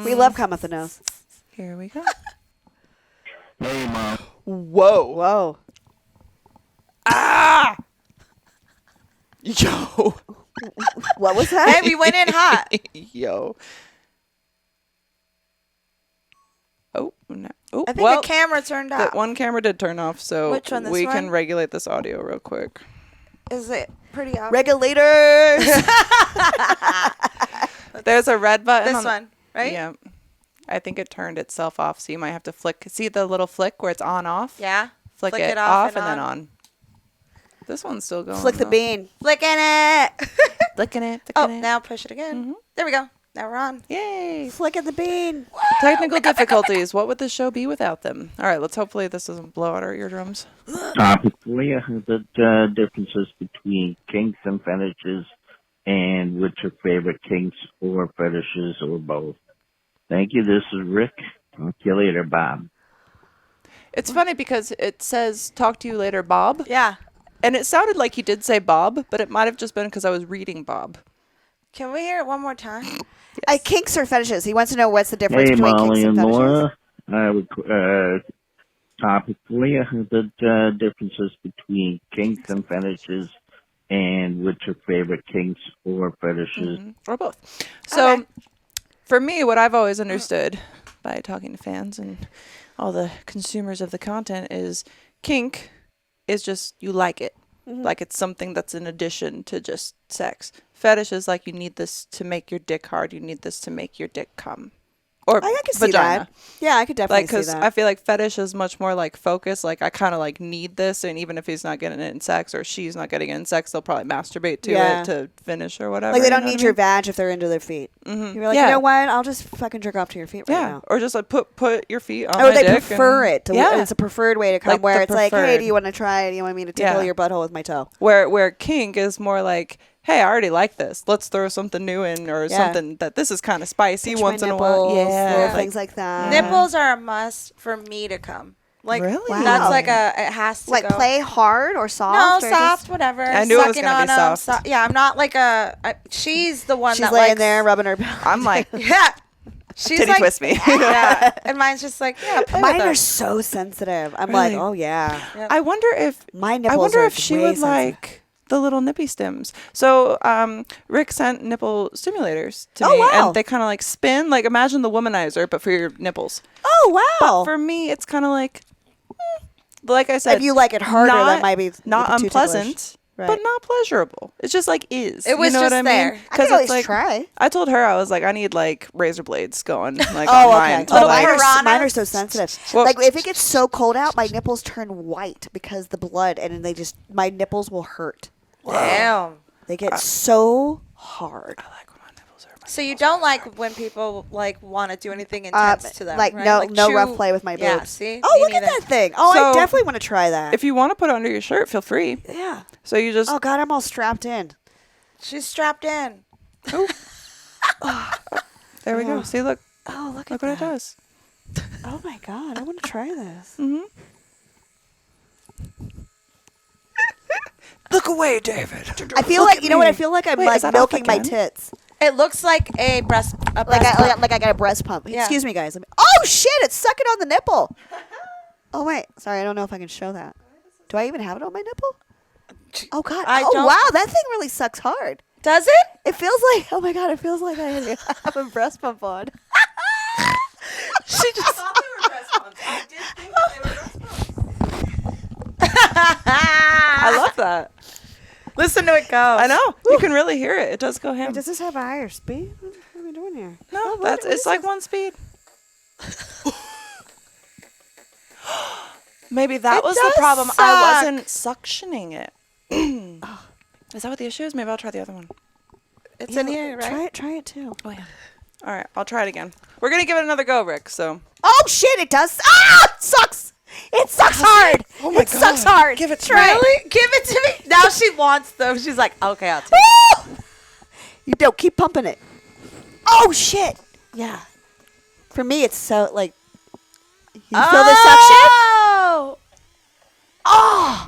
We love cum up the nose. Here we go. Hey, Mom. Whoa. Whoa. Ah! Yo. What was that? Hey, we went in hot. Yo. Oh, no. Oh, I think well, the camera turned that off. one camera did turn off, so Which one, this we one? can regulate this audio real quick. Is it pretty obvious? Regulators. There's a red button. This on one, right? Yeah. I think it turned itself off, so you might have to flick. See the little flick where it's on off? Yeah. Flick it off and then on. This one's still going. Flick the though. bean. Flicking it. Flicking it. Oh, Flicking it. now push it again. Mhm. There we go. Now we're on. Yay. Flick at the bean. Technical difficulties. What would the show be without them? All right, hopefully this doesn't blow out our eardrums. Topically, the differences between kinks and fetishes, and which are favorite kinks or fetishes or both. Thank you. This is Rick. Talk to you later, Bob. It's funny because it says "talk to you later, Bob," Yeah. and it sounded like he did say Bob, but it might have just been because I was reading Bob. Can we hear it one more time? Kinks or fetishes? He wants to know what's the difference Hey, between Molly kinks and and fetishes. Laura. I would topically the differences between kinks and fetishes, and which are favorite kinks or fetishes. Or both. So, for me, what I've always understood by talking to fans and all the consumers of the content is kink is just you like it. Like it's something that's in addition to just sex. Fetish is like you need this to make your dick hard. You need this to make your dick come. Or I can see vagina. that. Yeah, I could definitely Like, see because that. I feel like fetish is much more like focus. Like, I kind of like need this, and even if he's not getting it in sex or she's not getting it in sex, they'll probably masturbate to Yeah. it to finish or whatever. Like they you don't know need what I your mean? vag if they're into their feet. You're like, Yeah. you know what? I'll just fucking jerk off to your feet right Yeah, now. or just like put your feet on Or my they dick prefer and- it. Yeah, It's a preferred way to come Like where the it's like, hey, preferred. do you want to try it? Do you want me to tickle Yeah. your butthole with my toe? where kink is more like, hey, I already like this. Let's throw something new in, or Yeah. something that this is kind of spicy Pinch once my in a while. nipples, Yeah, little things like that. Nipples are a must for me to come. Like Really? that's Wow. like it has to Like go. play hard or soft? No, or soft, just- whatever. I knew it was Sucking gonna be on 'em, soft. yeah, I'm not like she's the one She's that laying likes, there rubbing her. I'm like, Yeah. She's titty like, twist me. Yeah. And mine's just like, yeah, play Mine with are them. so sensitive. I'm Really? like, oh yeah. I wonder if My nipples I wonder are if she way would sensitive. like the little nippy stims. So Rick sent nipple stimulators to Oh, me, wow. and they kind of like spin. Like imagine the womanizer, but for your nipples. Oh wow. For me, it's kind of like I said, If you like it harder, that might be not too ticklish. unpleasant, Right. but not pleasurable. It's just like is. It was you know just what I there. mean? I could it's always like try. I told her I was like I need like razor blades going like Oh, on okay. mine. to, Oh, like, mine are so sensitive. Well- Like if it gets so cold out, my nipples turn white because the blood, and then my nipples will hurt. Damn. They get so hard. I like when my nipples are. So you don't like when people like want to do anything intense to them, like right? no chew- rough play with my boobs. Yeah, see? Oh, Me look at neither. that thing. Oh, I So, definitely want to try that. If you want to put it under your shirt, feel free. Yeah. So you just Oh God, I'm all strapped in. She's strapped in. there we go. See, look Oh, look what at it that. does. Oh my God, I want to try this. Look away, David. I feel like what I feel like. I'm Wait, like is that off milking my again? tits. It looks like a breast. Like pump. I got a breast pump. Yeah. Excuse me, guys. Oh shit! It's sucking on the nipple. Oh wait, sorry. I don't know if I can show that. Do I even have it on my nipple? Oh God! I Oh don't- wow! That thing really sucks hard. Does it? It feels like. Oh my God! It feels like I have a breast pump on. She just. I love that. Listen to it go. I know. You can really hear it. It does go ham. Does this have a higher speed? What are we doing here? No, what that's is it's like this? one speed. Maybe that It was the does problem. suck. I wasn't suctioning it. Is that what the issue is? Maybe I'll try the other one. It's in here, right? Try it too. Oh yeah. All right, I'll try it again. We're gonna give it another go, Rick. So Oh shit! It does. Ah! It sucks. It sucks hard. Oh my it sucks God. hard. Give it to Try me. Really? Give it to me. Now she wants them. She's like, okay, I'll take it. Woo! You don't keep pumping it. Oh shit! Yeah. For me, it's so like. You feel the suction? Oh.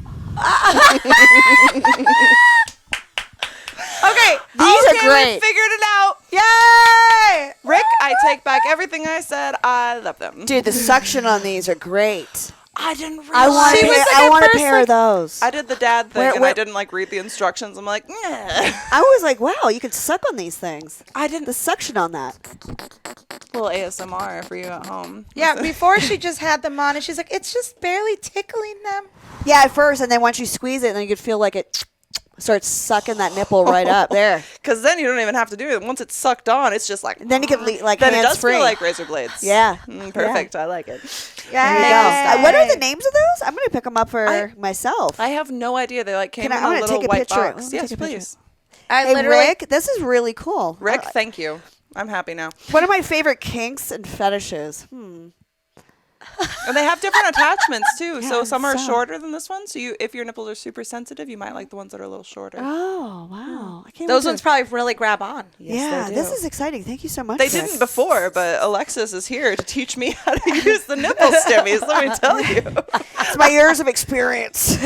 Okay. These are okay, great. we figured it out. Yay! Rick, I take back everything I said. I love them. Dude, the suction on these are great. I didn't realize. I want. She was like I at want a first, pair of those. I did the dad thing, Where- and where- I didn't like read the instructions. I'm like, nah. I was like, wow, you could suck on these things. I didn't. The suction on that. Little ASMR for you at home. Yeah, before she just had them on, and she's like, it's just barely tickling them. Yeah, at first, and then once you squeeze it, then you could feel like it starts sucking that nipple right up there. Because then you don't even have to do it. Once it's sucked on, it's just like. And then you can like Then it hands does free. feel like razor blades. Yeah. Perfect. I like it. There you go. What are the names of those? I'm gonna pick them up for myself. I have no idea. They like came Can I- in I'm a gonna little take a white picture. box. I'm gonna Yes, take a picture. please. I Hey literally. Rick, this is really cool. Rick, thank you. I'm happy now. One of my favorite kinks and fetishes. And they have different attachments too. So some are so- shorter than this one. So if your nipples are super sensitive, you might like the ones that are a little shorter. Oh, wow. I can't Those wait ones probably really grab on. Yeah, they this do. is exciting. Thank you so much. They Rick. didn't before, but Alexis is here to teach me how to use the nipple stimmies. Let me tell you. It's my years of experience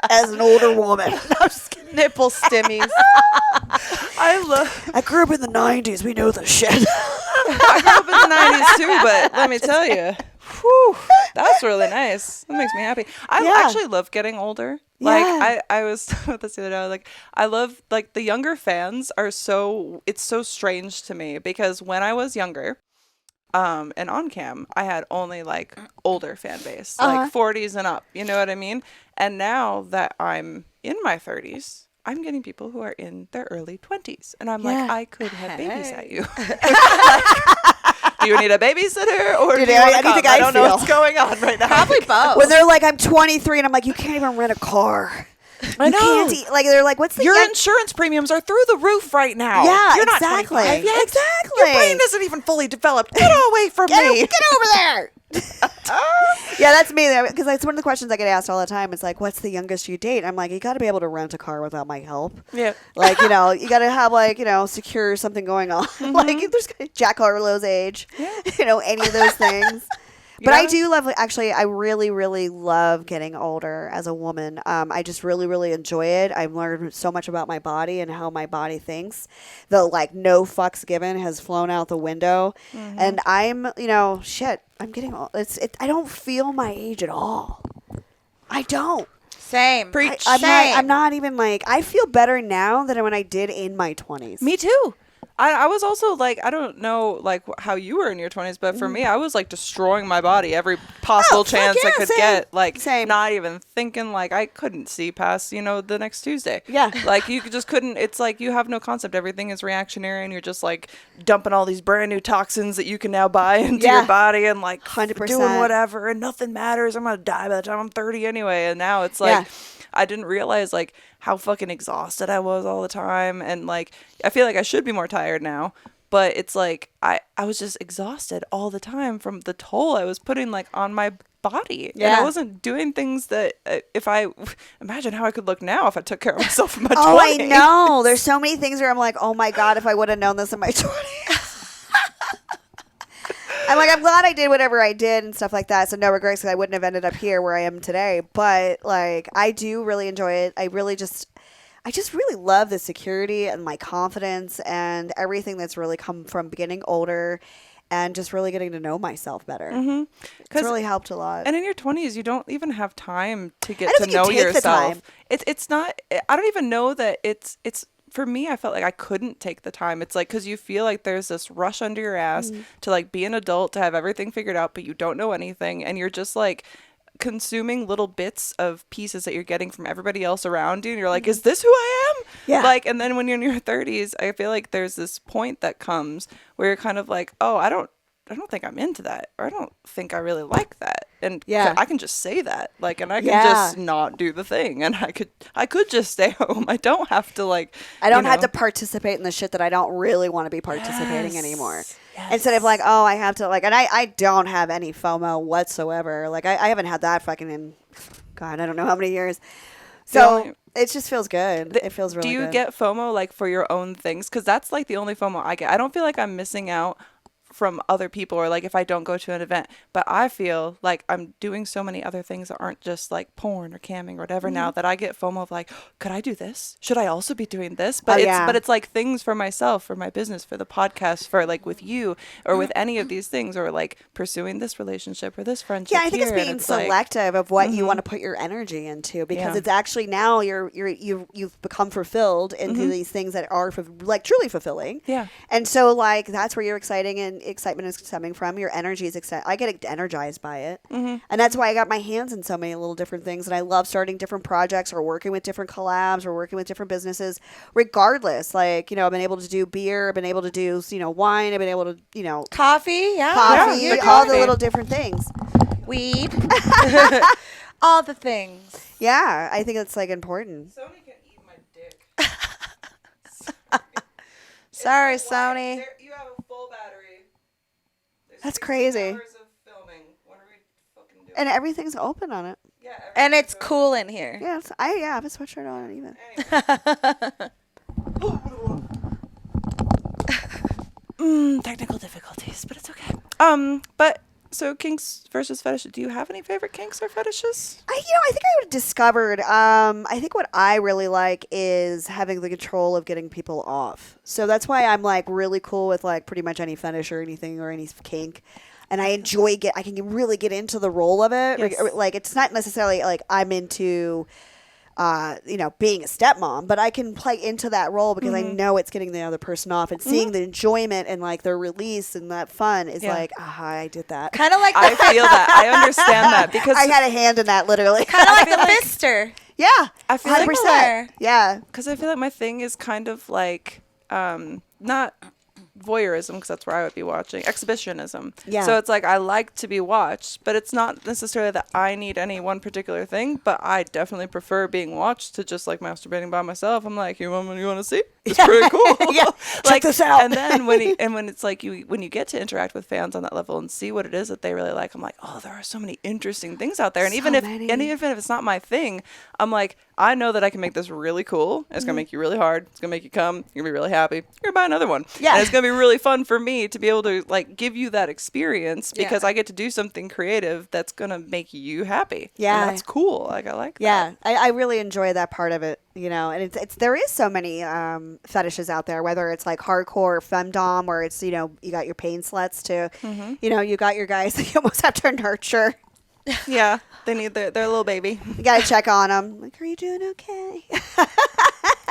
as an older woman. No, I'm just kidding. Nipple stimmies. I grew up in the 90s. We know the shit. I grew up in the 90s too, but let me tell you, whew, that's really nice. That makes me happy. I actually love getting older. Like I was talking about this the other day. I was like, I love like the younger fans are it's so strange to me because when I was younger, and on cam, I had only like older fan base, like 40s and up. You know what I mean? And now that I'm in my 30s, I'm getting people who are in their early 20s. And I'm like, I could have babysat you. Like, do you need a babysitter or do you want to come? I don't know what's going on right now. Probably both. When they're like, I'm 23, and I'm like, you can't even rent a car. I know. Can't like, they're like, what's the Your insurance premiums are through the roof right now. Yeah, You're not exactly. 25 yet. Exactly. Your brain isn't even fully developed. Get away from me. Get over there. Yeah, that's me. Because that's one of the questions I get asked all the time. It's like, what's the youngest you date? I'm like, you got to be able to rent a car without my help. Yeah. Like, you got to have, like, secure something going on. Like, if there's Jack Harlow's age, any of those things. But I do love, actually, I really, really love getting older as a woman. I just really, really enjoy it. I've learned so much about my body and how my body thinks. The, like, no fucks given has flown out the window. And I'm, I'm getting old. I don't feel my age at all. I don't. Same. Preach. I'm not even, like, I feel better now than when I did in my 20s. Me too. I was also like, I don't know like how you were in your 20s, but for me, I was like destroying my body every possible chance I could get. Like, not even thinking like I couldn't see past, the next Tuesday. Yeah. Like you just couldn't. It's like you have no concept. Everything is reactionary and you're just like dumping all these brand new toxins that you can now buy into your body and like 100%. doing whatever and nothing matters. I'm going to die by the time I'm 30 anyway. And now it's like, I didn't realize like how fucking exhausted I was all the time. And like, I feel like I should be more tired now, but it's like, I was just exhausted all the time from the toll I was putting like on my body. Yeah. And I wasn't doing things that imagine how I could look now if I took care of myself in my 20s. Oh, I know. There's so many things where I'm like, oh my God, if I would have known this in my 20s. I'm like, I'm glad I did whatever I did and stuff like that. So no regrets because I wouldn't have ended up here where I am today. But like, I do really enjoy it. I just really love the security and my confidence and everything that's really come from getting older and just really getting to know myself better. It's really helped a lot. And in your 20s, you don't even have time to get to know yourself. It's not, I don't even know that it's for me, I felt like I couldn't take the time. It's like, because you feel like there's this rush under your ass to like be an adult, to have everything figured out, but you don't know anything. And you're just like consuming little bits of pieces that you're getting from everybody else around you. And you're like, is this who I am? Yeah. Like, and then when you're in your 30s, I feel like there's this point that comes where you're kind of like, oh, I don't think I'm into that, or I don't think I really like that. And I can just say that, like, and I can just not do the thing, and I could just stay home. I don't have to like. I don't have to participate in the shit that I don't really want to be participating anymore. Yes. Instead of like, oh, I have to like, and I don't have any FOMO whatsoever. Like I haven't had that fucking in, God, I don't know how many years. So it just feels good. It feels really good. Do you get FOMO like for your own things? Because that's like the only FOMO I get. I don't feel like I'm missing out from other people, or like if I don't go to an event, but I feel like I'm doing so many other things that aren't just like porn or camming or whatever now, that I get FOMO of like, could I do this? Should I also be doing this? But it's like things for myself, for my business, for the podcast, for like with you or with any of these things, or like pursuing this relationship or this friendship. Yeah, I think it's being selective of what you want to put your energy into, because it's actually now you've become fulfilled into these things that are like truly fulfilling. Yeah. And so like that's where your excitement is coming from. Your energy is excited. I get energized by it. And that's why I got my hands in so many little different things. And I love starting different projects or working with different collabs or working with different businesses, regardless. Like, I've been able to do beer. I've been able to do, wine. I've been able to, coffee. All the little different things. Weed. All the things. Yeah. I think it's like important. Sony can eat my dick. Sorry, Sony. You have a full That's crazy. Hours of filming. What are we fucking doing? And everything's open on it. Yeah, And it's cool in here. Yeah, I have a sweatshirt on it even. Technical difficulties, but it's okay. But so kinks versus fetishes. Do you have any favorite kinks or fetishes? I think I would have discovered. I think what I really like is having the control of getting people off. So that's why I'm like really cool with like pretty much any fetish or anything or any kink. And I enjoy I can really get into the role of it. Yes. Like it's not necessarily like I'm into, being a stepmom, but I can play into that role because I know it's getting the other person off and seeing the enjoyment and like their release and that fun is like, I did that. Kind of like I feel that. I understand that because I had a hand in that literally. kind of like the fister. Yeah. I feel like 100%. Yeah. because I feel like my thing is kind of like not voyeurism, because that's where I would be watching exhibitionism. Yeah. So it's like I like to be watched, but it's not necessarily that I need any one particular thing. But I definitely prefer being watched to just like masturbating by myself. I'm like, you want to see? It's pretty cool. Yeah. Check this out. And then when it's like when you get to interact with fans on that level and see what it is that they really like, I'm like, oh, there are so many interesting things out there. And even if it's not my thing, I'm like, I know that I can make this really cool. It's gonna make you really hard. It's gonna make you come. You're gonna be really happy. You're gonna buy another one. Yeah. And it's gonna be really fun for me to be able to like give you that experience because I get to do something creative that's gonna make you happy. Yeah. And that's cool. Like I like that. Yeah, I really enjoy that part of it, and it's there is so many fetishes out there, whether it's like hardcore femdom or it's, you got your pain sluts too. You got your guys that you almost have to nurture. Yeah. They need their little baby. You got to check on them. Like, are you doing okay?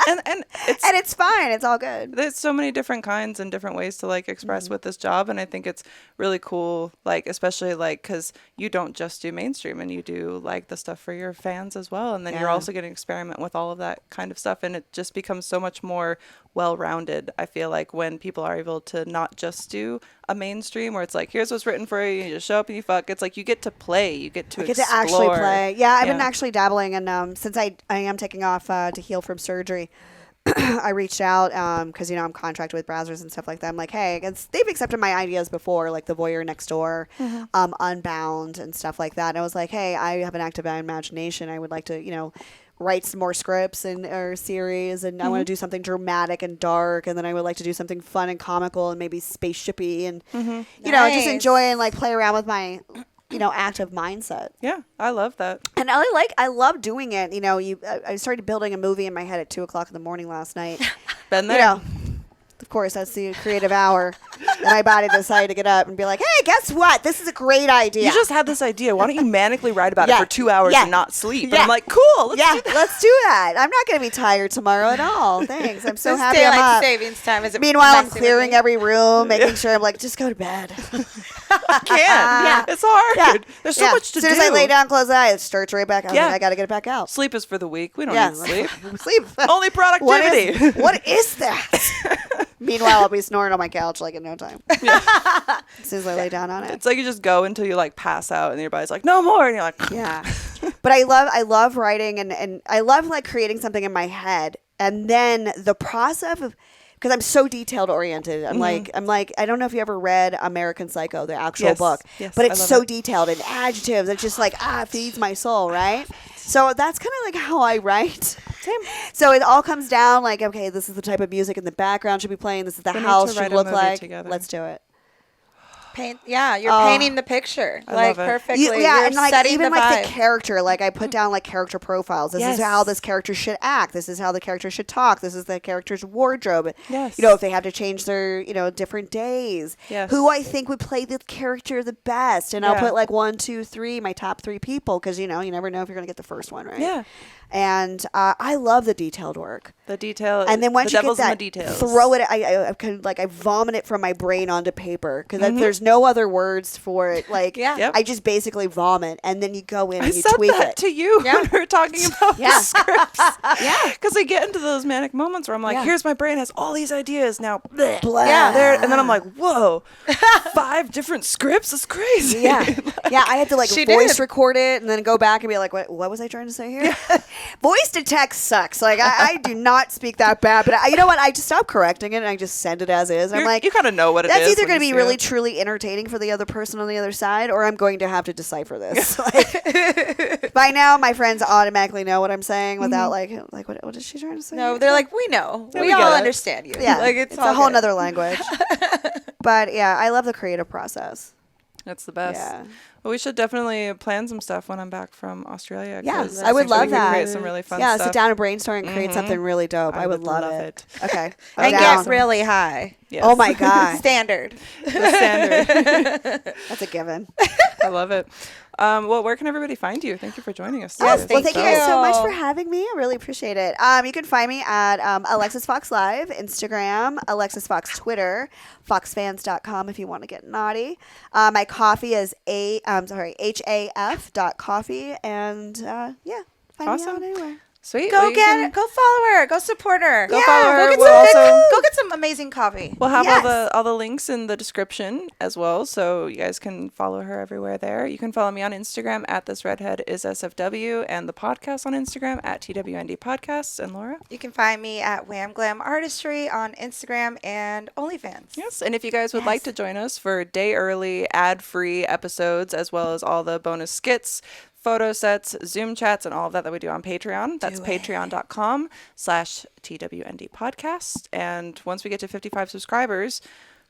And it's fine. It's all good. there's so many different kinds and different ways to like express with this job, and I think it's really cool, like especially like because you don't just do mainstream and you do like the stuff for your fans as well, and then you're also getting to experiment with all of that kind of stuff, and it just becomes so much more well-rounded. I feel like when people are able to not just do a mainstream where it's like, here's what's written for you, you just show up and you fuck. It's like you get to play, you get to explore. To actually play. Yeah, I've been actually dabbling, and since I am taking off to heal from surgery, I reached out because I'm contracted with browsers and stuff like that. I'm like, hey, they've accepted my ideas before, like the Voyeur Next Door, Unbound, and stuff like that. And I was like, hey, I have an active imagination. I would like to, write some more scripts or series, and I want to do something dramatic and dark, and then I would like to do something fun and comical and maybe spaceshipy, and just enjoy and like play around with my active mindset. Yeah, I love that. And I love doing it. I started building a movie in my head at 2:00 in the morning last night. Been there. Of course, that's the creative hour. And my body decided to get up and be like, hey, guess what? This is a great idea. You just had this idea. Why don't you manically write about it for 2 hours and not sleep? And Yeah. I'm like, cool. Let's do that. Let's do that. I'm not going to be tired tomorrow at all. Thanks. I'm so This happy I'm daylight up. savings time is Meanwhile, I'm messing with clearing me. every room, making sure I'm like, just go to bed. I can't. It's hard. There's so much to do. As soon as I lay down, close the eyes, it starts right back out. I got to get it back out. Sleep is for the weak. We don't Yeah. need sleep. Sleep. Only productivity. What is that? Meanwhile, I'll be snoring on my couch like in no time. As soon as I lay down on it. It's like you just go until you like pass out and your body's like, no more. And you're like, Yeah. But I love writing and I love like creating something in my head. And then the process of, because I'm so detailed oriented. I'm like, I don't know if you ever read American Psycho, the actual book, but it's so detailed and adjectives. It's just like, feeds my soul, right? So that's kind of like how I write. Same. So it all comes down like, okay, this is the type of music in the background should be playing. This is the We need house to write should a look movie like. together. Let's do it. You're painting the picture love it. perfectly. You're and like setting even the like vibe. the character, like I put down like character profiles. This is how this character should act. This is how the character should talk. This is the character's wardrobe. Yes. If they have to change their different days. Yes. Who I think would play the character the best, and I'll put like 1, 2, 3, my top 3 people, because you never know if you're gonna get the first one right. Yeah. And I love the detailed work. The detail. And then once the you devil's get that, in the details. throw it. I kind of like I vomit it from my brain onto paper because there's no other words for it. Like Yep. I just basically vomit, and then you go in I and you said tweak that it. to you when we were talking about the scripts. Yeah. Because I get into those manic moments where I'm like, here's my brain has all these ideas now. Bleh. Blah. Yeah. There, and then I'm like, whoa, 5 different scripts? That's crazy. Yeah, yeah. I had to like She voice did. record it and then go back and be like, what was I trying to say here? Voice to text sucks. Like I do not speak that bad, but you know what? I just stop correcting it and I just send it as is. I'm like, You kind of know what it is. that's either when going to you be see really it. truly entertaining for the other person on the other side, or I'm going to have to decipher this. Like, by now, my friends automatically know what I'm saying without what is she trying to say? No, they're like, we know. Yeah, we we all get it. understand you. Yeah, Like it's all a whole good. nother language. But yeah, I love the creative process. That's the best. Yeah. Well, we should definitely plan some stuff when I'm back from Australia. Yeah, 'cause I would think we love could that. Create some really fun Yeah, stuff. sit down and brainstorm and create something really dope. I would love it. Okay. And down. get really high. Yes. Oh my God. Standard. The standard. That's a given. I love it. Well, where can everybody find you? Thank you for joining us. Yes, today. well, thank you Thank guys so much you. for having me. I really appreciate it. You can find me at Alexis Fawx Live, Instagram, Alexis Fawx Twitter, foxfans.com if you want to get naughty. My coffee is HAF.coffee, and find me Awesome. out anywhere. Sweet. Go Well, you get can- it. Go follow her. Go support her. Go follow her. Go get, We'll some also- go get some amazing coffee. We'll have Yes. all the links in the description as well, so you guys can follow her everywhere there. You can follow me on Instagram at thisredheadisSFW and the podcast on Instagram at TWND Podcasts. And Laura? You can find me at Wham Glam Artistry on Instagram and OnlyFans. Yes, and if you guys would like to join us for day early, ad-free episodes, as well as all the bonus skits, photo sets, Zoom chats, and all of that we do on Patreon. That's patreon.com/TWND podcast. And once we get to 55 subscribers,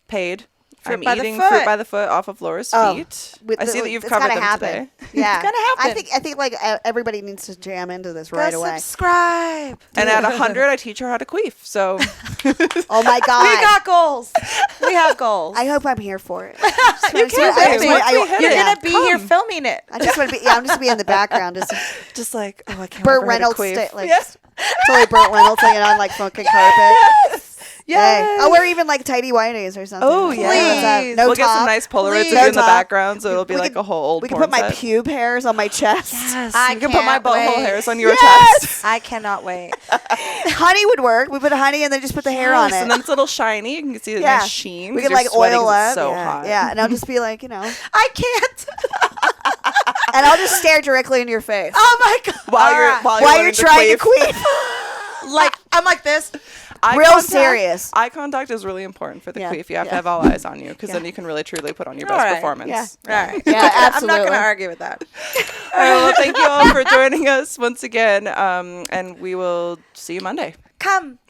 paid, Fruit I'm by the eating foot. fruit by the foot off of Laura's feet. I see that you've it's covered gotta them happen. today. Yeah, It's gonna happen. I think like everybody needs to jam into this Go right away. subscribe. And at 100, I teach her how to queef. So Oh my God. We got goals. We have goals. I hope I'm here for it. You can be. You're yeah. gonna be here filming it. I just want to be. Yeah, I'm just gonna be in the background, just just like, oh, I can't Burt remember how to Reynolds, queef. like totally Burt Reynolds hanging on like fucking carpet. Yes. Oh, we're even like tidy whities or something. Oh, yeah. Please. No we'll get some top. nice Polaroids Please. of you in the No top. background, so it'll be We like can- a whole old We can porn put my set. pube hairs on my chest. Yes, I you can put my can't butthole wait. hairs on your Yes. chest. I cannot wait. Honey would work. We put honey and then just put the hair on Yes, it. and then it's a little shiny. You can see the Yeah. nice sheen. We 'cause can you're like sweating oil 'cause up. it's so yeah. hot. Yeah, and I'll just be like, I can't. and I'll just stare directly into your face Oh my God. While you're Alright. while while you're you're trying to queef. Like, I'm like this. Eye Real contact- serious. Eye contact is really important for the Yeah, queef. You have to yeah. have all eyes on you, because then you can really truly put on your best Alright, performance. yeah. All right. Yeah, I'm not absolutely. going to argue with that. All right, well, thank you all for joining us once again, and we will see you Monday. Come.